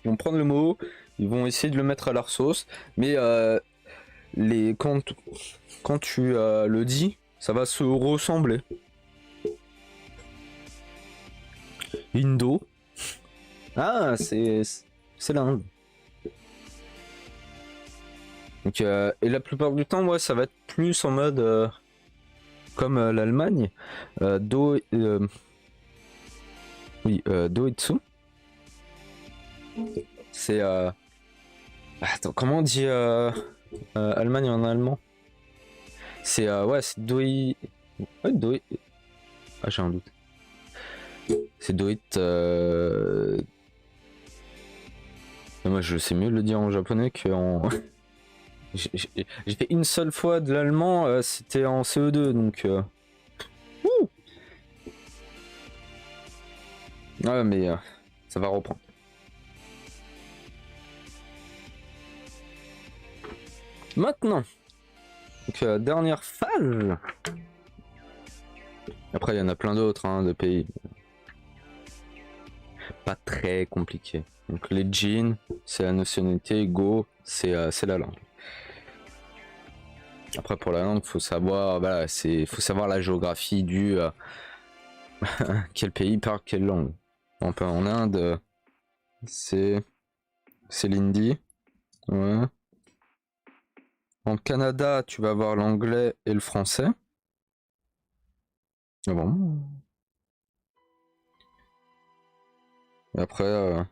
A: ils vont prendre le mot, ils vont essayer de le mettre à leur sauce, mais quand tu le dis, ça va se ressembler. Indo. Ah, c'est l'Inde. Donc, et la plupart du temps, ouais, ça va être plus en mode comme l'Allemagne. Doitsu. C'est attends, comment on dit Allemagne en allemand? C'est ouais, c'est doi. Ouais, doi. Ah, j'ai un doute. C'est doit. Moi, je sais mieux le dire en japonais qu'en. J'ai fait une seule fois de l'allemand, c'était en CE2, donc. Ouh. Ouais, mais ça va reprendre. Maintenant, donc, dernière phase. Après, il y en a plein d'autres hein, de pays. Pas très compliqué. Donc les jeans, c'est la nationalité, go, c'est la langue. Après pour la langue, faut savoir, voilà, faut savoir la géographie du quel pays parle quelle langue. En Inde, c'est l'hindi. Ouais. En Canada, tu vas avoir l'anglais et le français. Ah bon. Et après,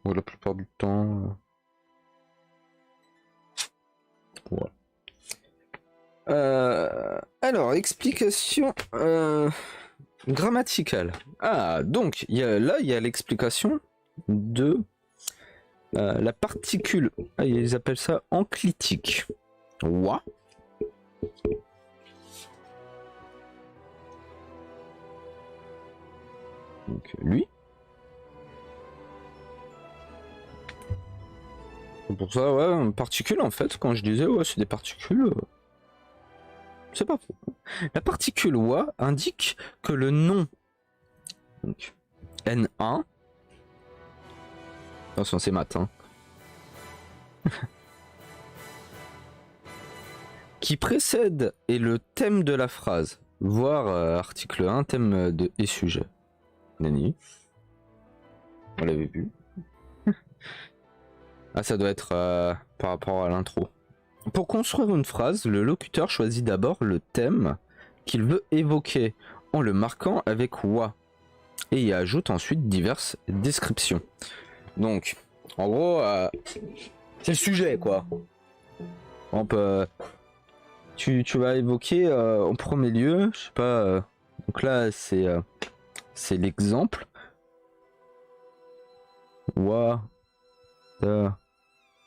A: la plupart du temps. Voilà. Alors, explication grammaticale. Ah, donc, il y a l'explication de la particule. Ah, ils appellent ça enclitique. Wa. Donc, lui. Pour ça, ouais, particules en fait, quand je disais, ouais, c'est des particules. C'est pas faux. La particule wa indique que le nom donc, N1. Attention, c'est maths. Hein, qui précède est le thème de la phrase. Voir article 1, thème et sujet. Nani. On l'avait vu. Ah, ça doit être par rapport à l'intro. Pour construire une phrase, le locuteur choisit d'abord le thème qu'il veut évoquer en le marquant avec wa et y ajoute ensuite diverses descriptions. Donc, en gros, c'est le sujet quoi. On peut, tu vas évoquer en premier lieu, je sais pas. Donc là, c'est l'exemple. Wa da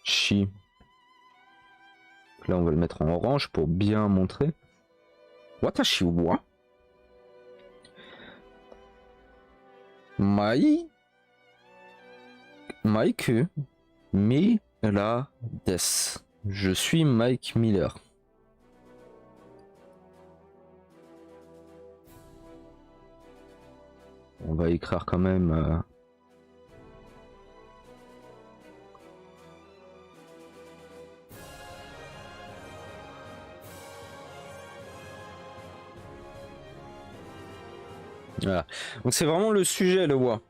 A: shi. Là, on va le mettre en orange pour bien montrer. Watashi wa Mike Miller des. Je suis Mike Miller. On va écrire quand même. Voilà. Donc c'est vraiment le sujet, le wa.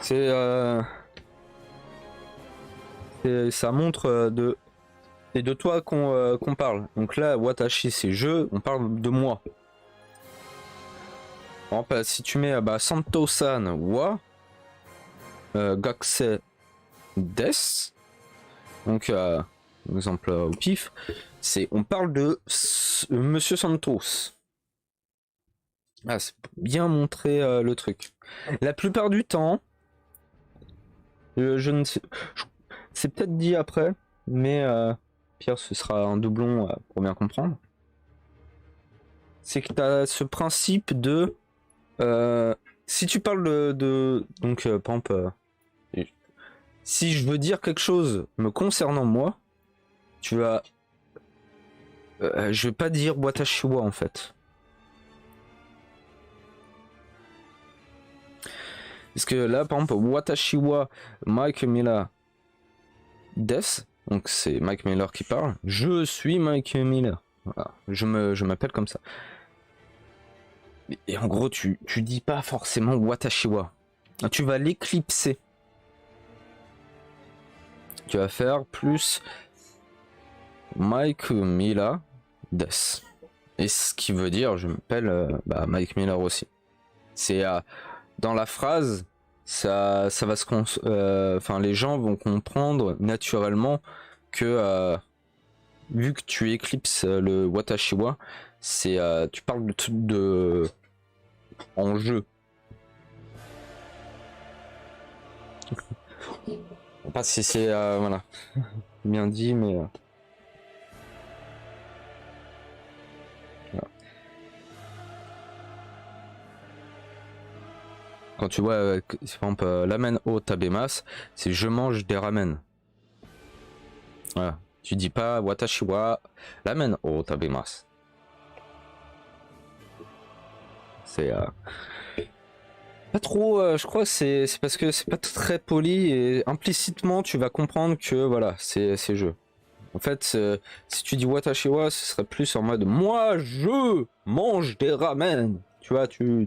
A: Ça montre c'est de toi qu'on parle. Donc là, watashi c'est je, on parle de moi. Par exemple, si tu mets Santo-san wa gakusei desu, donc exemple au pif, c'est on parle de Monsieur Santos. Ah, c'est pour bien montrer le truc. La plupart du temps, je ne sais, c'est peut-être dit après, mais Pierre, ce sera un doublon pour bien comprendre. C'est que tu as ce principe de si tu parles donc par exemple, si je veux dire quelque chose me concernant moi, tu vas je vais pas dire watashi wa en fait. Parce que là, par exemple, watashi wa Mike Miller desu, donc c'est Mike Miller qui parle. Je suis Mike Miller. Voilà. Je m'appelle comme ça. Et en gros, tu dis pas forcément watashi wa. Tu vas l'éclipser. Tu vas faire plus Mike Miller desu. Et ce qui veut dire, je m'appelle Mike Miller aussi. C'est dans la phrase, ça va se les gens vont comprendre naturellement que vu que tu éclipses le watashi wa, c'est tu parles de en jeu. Pas si c'est voilà bien dit, mais voilà. Quand tu vois par exemple ramen au tabemas, c'est je mange des ramen. Voilà. Tu dis pas watashi wa ramen au tabemas. C'est pas trop, je crois que c'est parce que c'est pas très poli et implicitement tu vas comprendre que voilà, c'est je. En fait, si tu dis watashi wa, ce serait plus en mode moi je mange des ramen. Tu vois, tu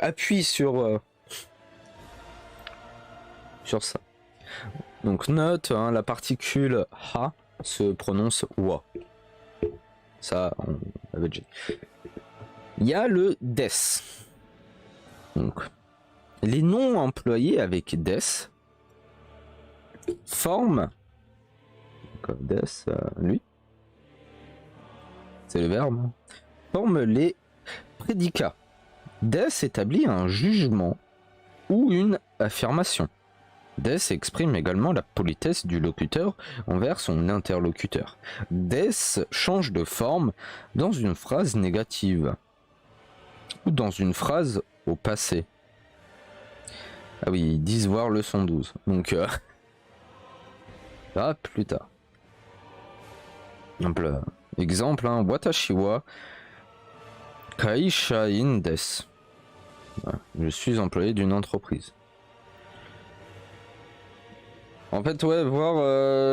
A: appuies sur ça. Donc note, hein, la particule ha se prononce wa. Ça, on avait déjà dit. Il y a le des. Donc, les noms employés avec des forment, comme des, lui, c'est le verbe, forment les prédicats. Des établit un jugement ou une affirmation. Des exprime également la politesse du locuteur envers son interlocuteur. Des change de forme dans une phrase négative ou dans une phrase au passé. Ah oui, ils disent voir leçon 12. Donc, là, plus tard. Exemple, hein, watashi wa kaishain desu. Je suis employé d'une entreprise. En fait, ouais, voir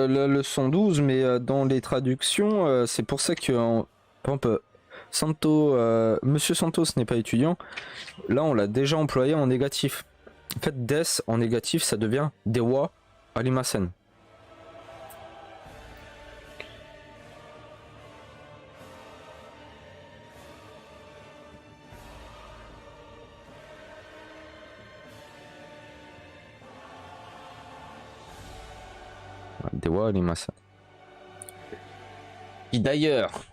A: la leçon 12, mais dans les traductions, c'est pour ça que, par exemple, Monsieur Santos n'est pas étudiant. Là, on l'a déjà employé en négatif. En fait, des en négatif, ça devient dewa arimasen. Dewa arimasen. Et d'ailleurs,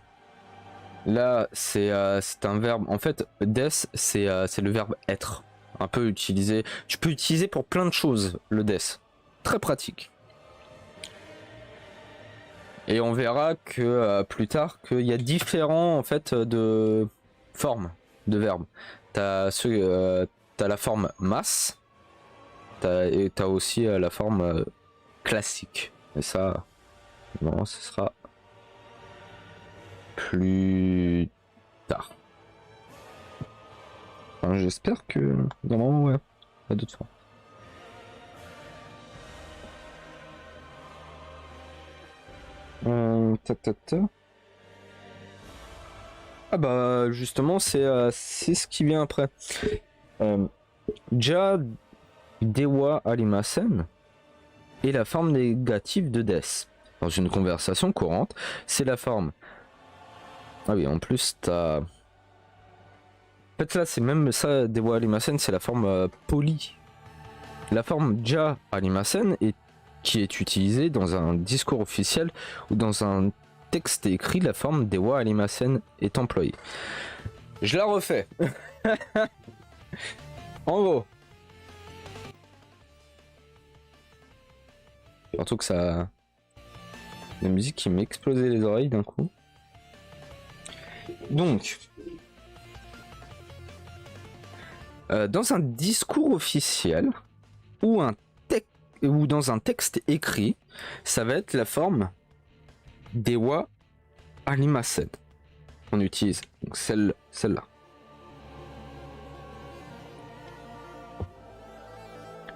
A: là, c'est un verbe. En fait, des, c'est le verbe être. Un peu utilisé. Tu peux utiliser pour plein de choses le des. Très pratique. Et on verra que plus tard qu'il y a différents en fait de formes de verbes. T'as la forme masse. Et t'as aussi la forme classique. Et ça, non, ce sera plus tard. Enfin, j'espère que normalement ouais, il y a d'autres formes. Ah bah justement c'est ce qui vient après. Ja dewa arimasen est la forme négative de des. dans une conversation courante, c'est la forme. Ah oui, en plus, t'as... En fait, là, c'est même ça, Dewa Alimasen, c'est la forme polie. La forme Ja Alimasen qui est utilisée dans un discours officiel ou dans un texte écrit, la forme Dewa Alimasen est employée. Je la refais. En gros. Surtout que ça... La musique qui m'explosait les oreilles d'un coup. Donc... dans un discours officiel ou dans un texte écrit, ça va être la forme Dewa Alimasen qu'on utilise. Donc celle-là.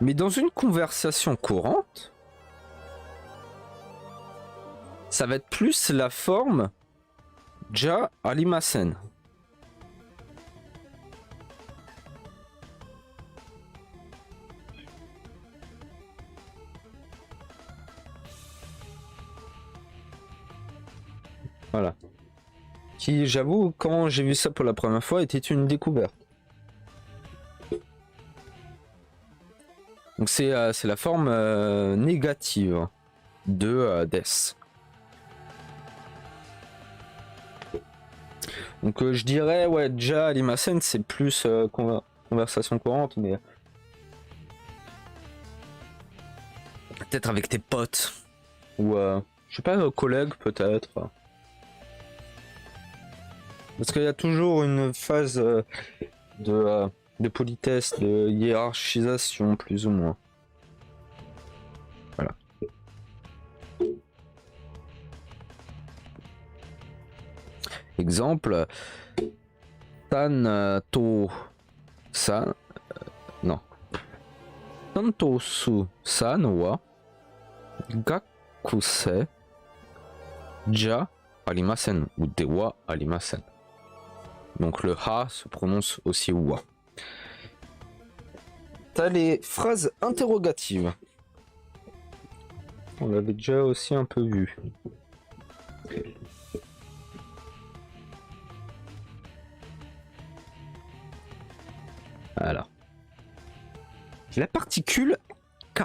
A: Mais dans une conversation courante, ça va être plus la forme Ja Alimasen. Voilà. Qui, j'avoue, quand j'ai vu ça pour la première fois, était une découverte. Donc c'est la forme négative de Death. Donc je dirais, ouais, déjà Alimasen c'est plus conversation courante, mais peut-être avec tes potes ou je sais pas, collègues peut-être. Parce qu'il y a toujours une phase de politesse, de hiérarchisation plus ou moins. Voilà. Exemple, Tanto San non. Tantosu San wa Gakuse Ja Alimasen ou Dewa Alimasen. Donc le ha se prononce aussi wa. T'as les phrases interrogatives. On l'avait déjà aussi un peu vu. Alors. La particule K.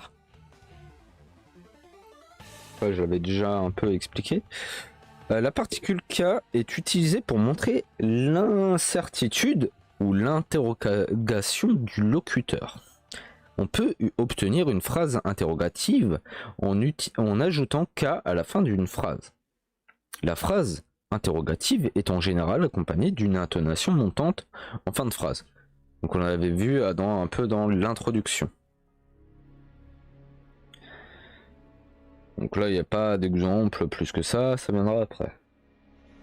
A: Ouais, j'avais déjà un peu expliqué. La particule K est utilisée pour montrer l'incertitude ou l'interrogation du locuteur. On peut obtenir une phrase interrogative en ajoutant K à la fin d'une phrase. La phrase interrogative est en général accompagnée d'une intonation montante en fin de phrase. Donc on l'avait vu un peu dans l'introduction. Donc là, il n'y a pas d'exemple plus que ça viendra après.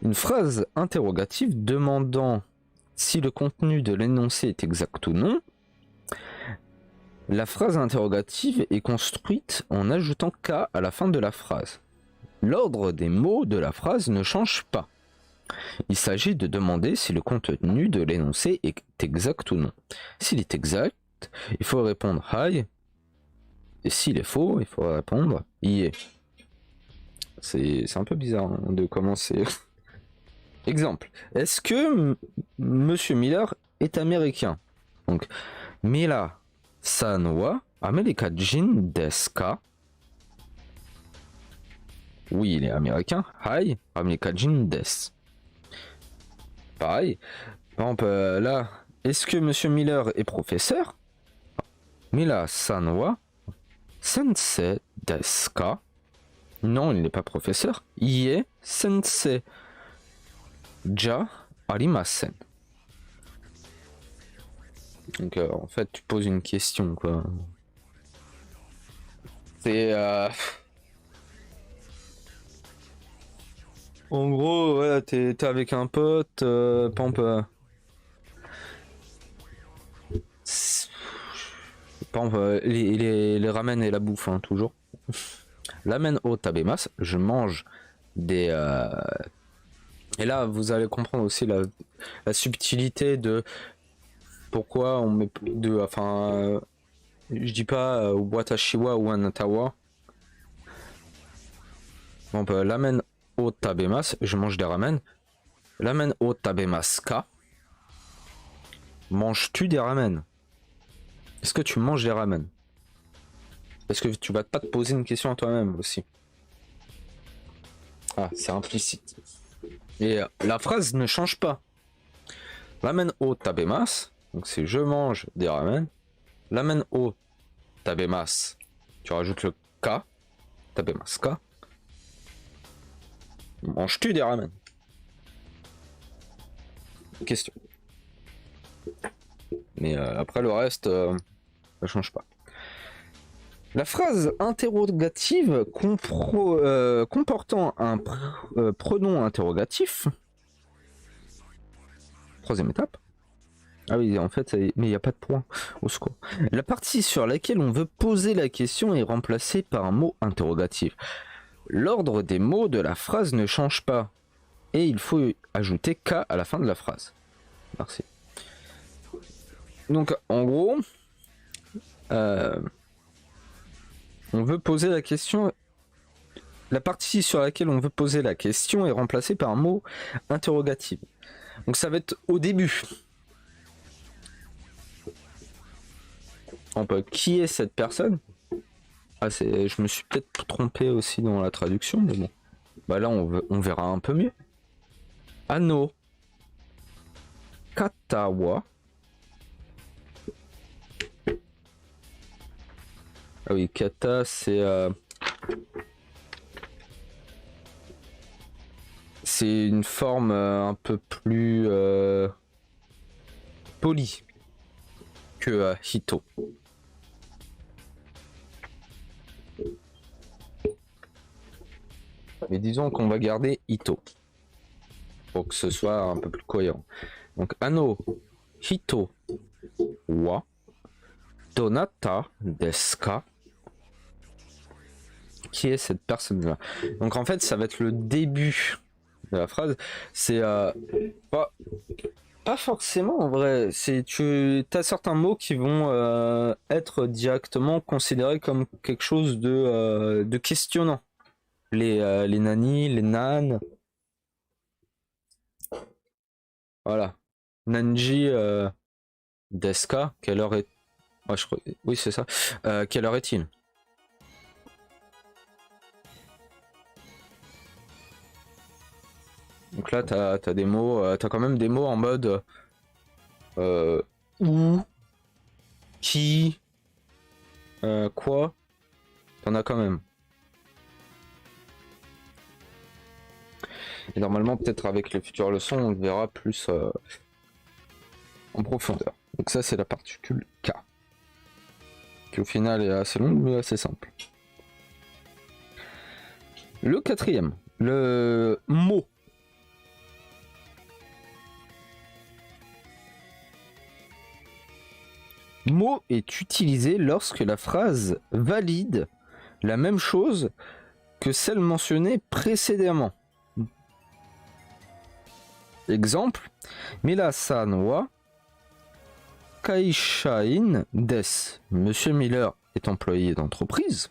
A: Une phrase interrogative demandant si le contenu de l'énoncé est exact ou non. La phrase interrogative est construite en ajoutant K à la fin de la phrase. L'ordre des mots de la phrase ne change pas. Il s'agit de demander si le contenu de l'énoncé est exact ou non. S'il est exact, il faut répondre hi. Et s'il est faux, il faut répondre yeah. C'est un peu bizarre hein, de commencer. Exemple. Est-ce que Monsieur Miller est américain? Donc, Mila-san wa Amerikajin desu ka? Oui, il est américain. Hi, Amerikajin desu. Pareil. Par exemple, là, est-ce que Monsieur Miller est professeur? Mila-san wa Sensei desu ka? Non, il n'est pas professeur. Ie sensei ja arimasen. Donc en fait, tu poses une question quoi. C'est en gros, ouais, t'es avec un pote, par exemple, les ramen et la bouffe, hein, toujours. Ramen au tabemas, je mange des... Et là, vous allez comprendre aussi la subtilité de pourquoi on met de... Enfin, je dis pas watashiwa ou anatawa. Bon, bah, ramen o tabemasu, je mange des ramen. Ramen o tabemasu ka. Manges-tu des ramen? Est-ce que tu manges des ramen? Parce que tu vas pas te poser une question à toi-même aussi. Ah, c'est implicite. Et la phrase ne change pas. Ramen o tabemasu, donc c'est je mange des ramen. Ramen o tabemasu, tu rajoutes le ka. Tabemasu ka. Manges-tu des ramen? Question. Mais après le reste, ça change pas. La phrase interrogative comportant un pronom interrogatif. Troisième étape. Ah oui, en fait, mais il n'y a pas de point. Au secours. La partie sur laquelle on veut poser la question est remplacée par un mot interrogatif. L'ordre des mots de la phrase ne change pas. Et il faut ajouter K à la fin de la phrase. Merci. Donc, en gros, on veut poser la question. La partie sur laquelle on veut poser la question est remplacée par un mot interrogatif. Donc, ça va être au début. Qui est cette personne? Ah, je me suis peut-être trompé aussi dans la traduction, mais bon. Bah là, on verra un peu mieux. Ano Katawa. Ah oui, kata, c'est une forme un peu plus polie que hito. Mais disons qu'on va garder hito pour que ce soit un peu plus cohérent. Donc ano hito wa donata desu ka? Qui est cette personne-là? Donc en fait, ça va être le début de la phrase. C'est pas forcément en vrai. Tu as certains mots qui vont être directement considérés comme quelque chose de questionnant. Les nannis, les nanes. Voilà. Nanji Deska, quelle heure est... Ouais, je crois... Oui, c'est ça. Quelle heure est-il? Donc là, t'as des mots, t'as quand même des mots en mode où, qui, quoi. T'en as quand même. Et normalement, peut-être avec les futures leçons, on le verra plus en profondeur. Donc ça, c'est la particule K, qui au final est assez longue, mais assez simple. Le quatrième, le mot. Mot est utilisé lorsque la phrase valide la même chose que celle mentionnée précédemment. Exemple, Mila-san wa kaishain desu. Monsieur Miller est employé d'entreprise.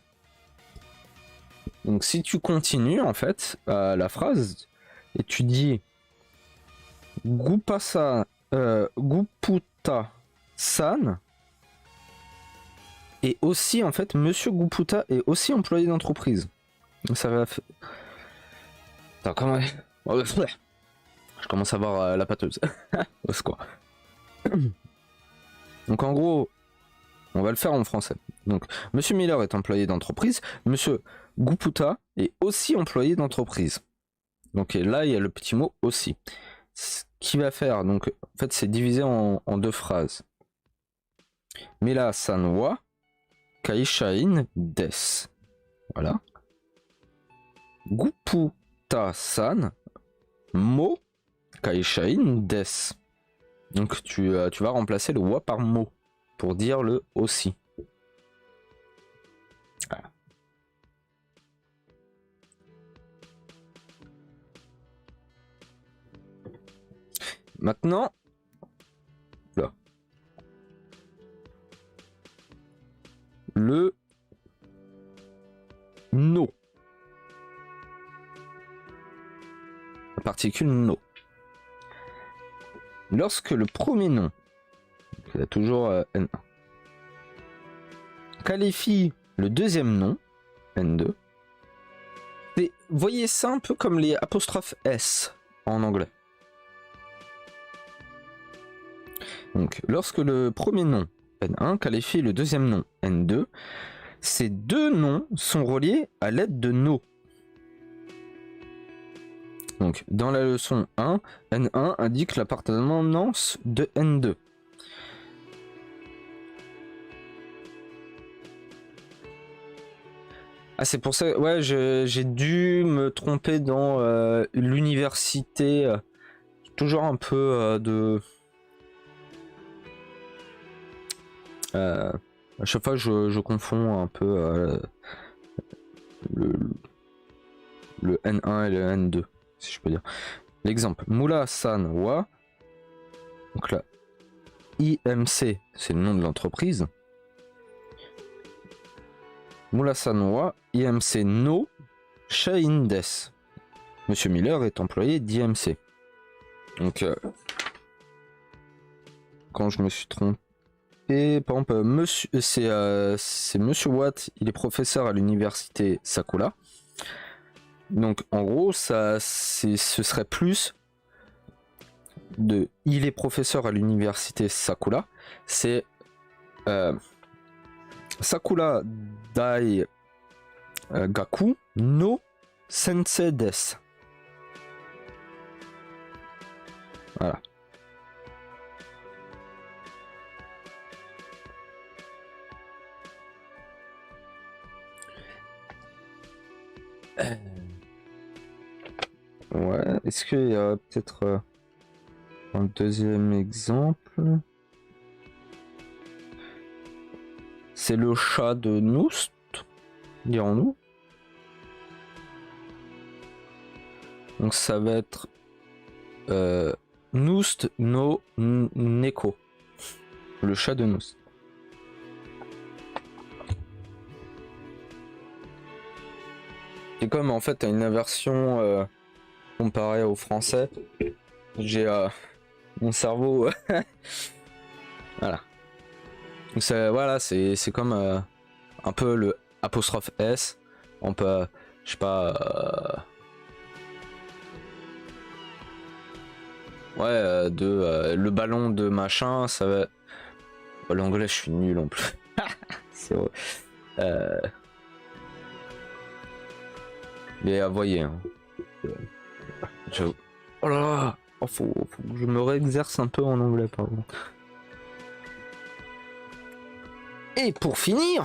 A: Donc si tu continues en fait la phrase et tu dis Guputa-san et aussi en fait Monsieur Guputa est aussi employé d'entreprise. Ça va. Attends, comment... Je commence à voir la pâteuse. Quoi. Donc en gros, on va le faire en français. Donc Monsieur Miller est employé d'entreprise. Monsieur Guputa est aussi employé d'entreprise. Donc et là il y a le petit mot aussi. Ce qui va faire, donc en fait c'est divisé en deux phrases. Mila san wa kaishain desu. Voilà. Guputa san mo kaishain desu. Donc tu vas remplacer le wa par mo pour dire le aussi. Voilà. Maintenant, là, le no. particule no. Lorsque le premier nom, il y a toujours N1, qualifie le deuxième nom, N2, voyez ça un peu comme les apostrophes S en anglais. Donc, lorsque le premier nom, N1, qualifie le deuxième nom, N2, ces deux noms sont reliés à l'aide de no. Donc, dans la leçon 1, N1 indique l'appartenance de N2. Ah, c'est pour ça, ouais, j'ai dû me tromper dans l'université. Toujours un peu de... à chaque fois, je confonds un peu le N1 et le N2, si je peux dire. L'exemple, Moula San Wa. Donc là, IMC, c'est le nom de l'entreprise. Moula San Wa, IMC no Shain Des. Monsieur Miller est employé d'IMC. Donc, quand je me suis trompé, par exemple, c'est Monsieur Watt, il est professeur à l'université Sakura. Donc, en gros, ce serait plus de il est professeur à l'université Sakura. C'est Sakura Dai Gaku no Sensei des. Voilà. Ouais, est-ce qu'il y a peut-être un deuxième exemple? C'est le chat de Noust, dirons-nous. Donc ça va être Noust no Neko. Le chat de Noust. Et comme en fait t'as une inversion comparée au français, j'ai mon cerveau... Voilà. Donc voilà, c'est comme un peu le apostrophe S. On peut, je sais pas... ouais, le ballon de machin, ça va... Oh, l'anglais, je suis nul en plus. C'est vrai. Mais voyez, hein. Oh là là, oh, faut que je me réexerce un peu en anglais, pardon. Et pour finir,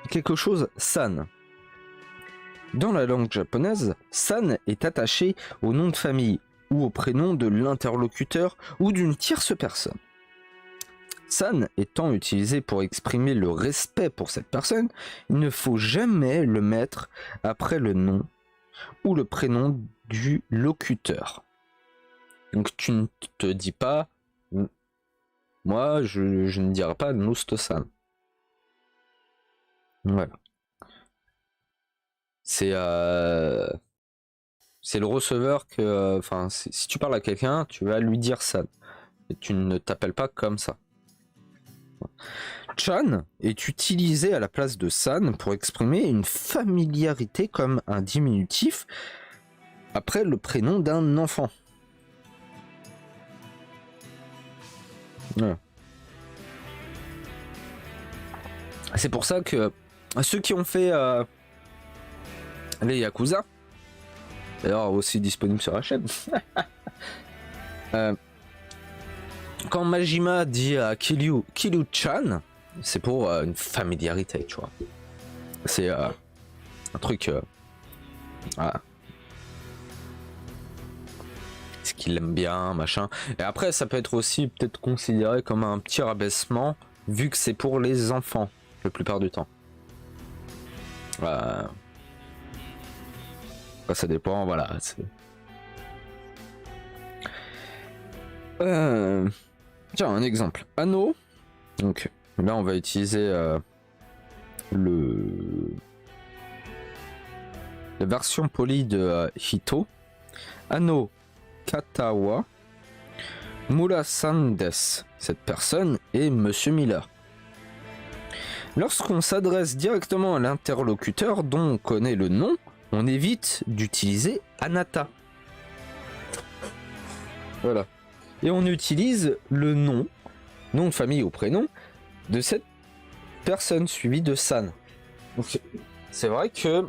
A: quelque chose san. Dans la langue japonaise, san est attaché au nom de famille ou au prénom de l'interlocuteur ou d'une tierce personne. San étant utilisé pour exprimer le respect pour cette personne, il ne faut jamais le mettre après le nom ou le prénom du locuteur. Donc tu ne te dis pas, moi je ne dirais pas Nousto-san. Voilà. C'est le receveur que, enfin, si tu parles à quelqu'un, tu vas lui dire san. Et tu ne t'appelles pas comme ça. Chan est utilisé à la place de san pour exprimer une familiarité comme un diminutif après le prénom d'un enfant. Voilà. C'est pour ça que ceux qui ont fait les Yakuza, d'ailleurs aussi disponible sur la chaîne, quand Majima dit à Kiryu-chan, c'est pour une familiarité, tu vois. C'est un truc... voilà. Ce qu'il aime bien, machin. Et après, ça peut être aussi peut-être considéré comme un petit rabaissement, vu que c'est pour les enfants, la plupart du temps. Ça dépend, voilà. Tiens, un exemple. Anneau. Donc là, on va utiliser la version polie de Hito, Ano Katawa Mura-san desu. Cette personne est Monsieur Miller. Lorsqu'on s'adresse directement à l'interlocuteur dont on connaît le nom, on évite d'utiliser Anata. Voilà. Et on utilise le nom de famille ou prénom de cette personne suivi de san. Donc c'est vrai que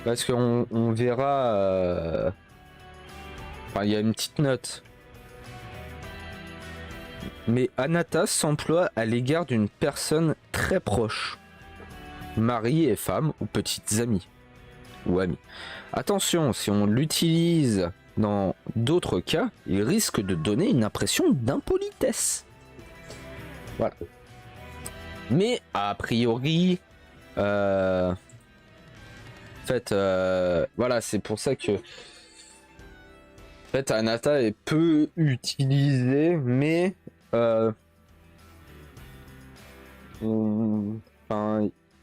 A: parce qu'on verra enfin, il y a une petite note, mais Anata s'emploie à l'égard d'une personne très proche, mari et femme ou petites amies ou amis. Attention, si on l'utilise dans d'autres cas, il risque de donner une impression d'impolitesse. Voilà. Mais a priori, en fait, voilà, c'est pour ça que, en fait, Anata est peu utilisé, mais enfin,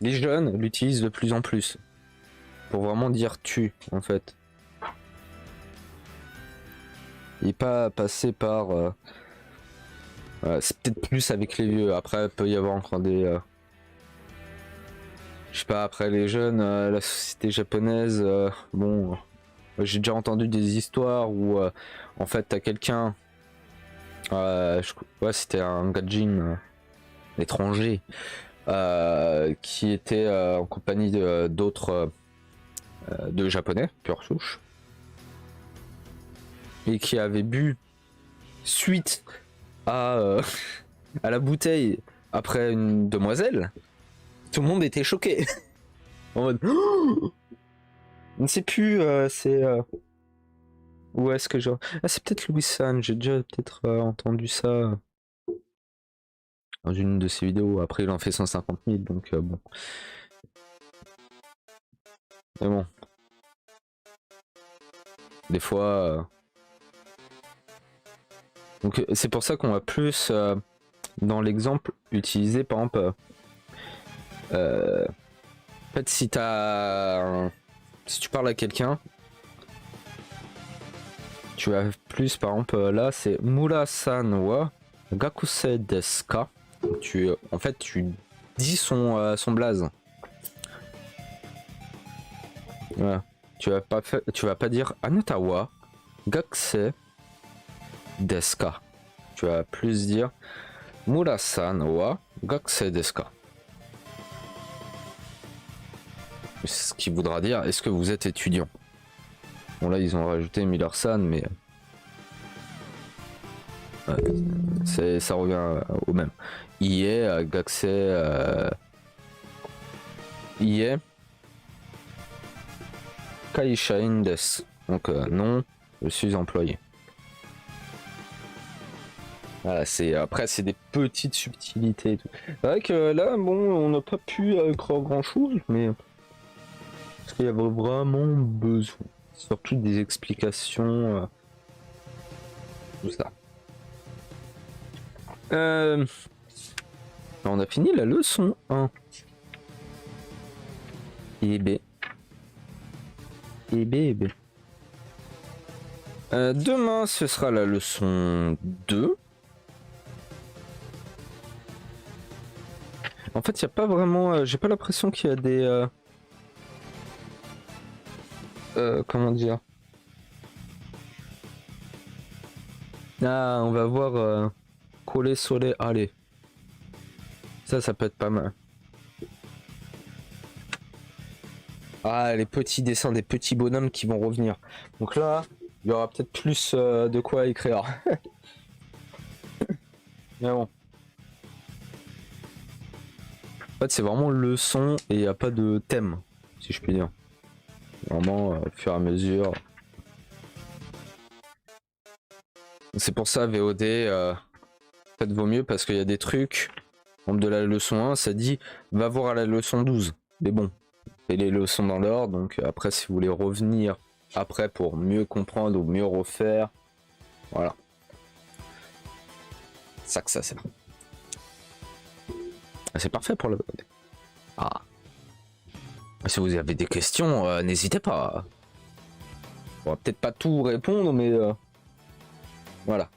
A: les jeunes l'utilisent de plus en plus pour vraiment dire tu, en fait. Et pas passer par c'est peut-être plus avec les vieux. Après il peut y avoir encore des je sais pas, après les jeunes, la société japonaise, bon, j'ai déjà entendu des histoires où en fait t'as quelqu'un, ouais, c'était un gaijin étranger qui était en compagnie d'autres de japonais pure souche, et qui avait bu suite à, à la bouteille après une demoiselle. Tout le monde était choqué. En mode oh, je ne sais plus, c'est où est-ce que je... Ah, c'est peut-être Louis San, j'ai déjà peut-être entendu ça dans une de ses vidéos. Après il en fait 150 000, donc bon. Mais bon, des fois donc c'est pour ça qu'on va plus dans l'exemple utiliser par exemple en fait si tu parles à quelqu'un, tu as plus par exemple là c'est Mura-san wa gakusei desu ka. En fait tu dis son blaze. Voilà. Tu vas pas dire Anata wa gakusei desu ka. Tu vas plus dire Mura-san wa gakusei desu ka. Ce qui voudra dire est-ce que vous êtes étudiant. Bon là ils ont rajouté Miller-san, mais ça revient au même. Ie gakusei Ie kaishain desu. Donc non, je suis employé. Voilà, après c'est des petites subtilités et tout. C'est vrai que là bon on n'a pas pu croire grand chose, mais parce qu'il y avait vraiment besoin, surtout des explications, tout ça. On a fini la leçon 1. Et B. Et B et B. Demain ce sera la leçon 2. En fait, il n'y a pas vraiment... j'ai pas l'impression qu'il y a des... comment dire... Ah, on va voir... coller soleil... Allez. Ça peut être pas mal. Ah, les petits dessins des petits bonhommes qui vont revenir. Donc là, il y aura peut-être plus de quoi écrire. Mais bon. En fait, c'est vraiment leçon et il n'y a pas de thème, si je puis dire. Vraiment, au fur et à mesure. C'est pour ça, VOD, peut-être vaut mieux parce qu'il y a des trucs. De la leçon 1, ça dit va voir à la leçon 12. Mais bon, et les leçons dans l'ordre, donc après, si vous voulez revenir après pour mieux comprendre ou mieux refaire, voilà. Ça que ça sert. Ah, c'est parfait pour le... Ah. Si vous avez des questions, n'hésitez pas. On va peut-être pas tout répondre, mais... Voilà.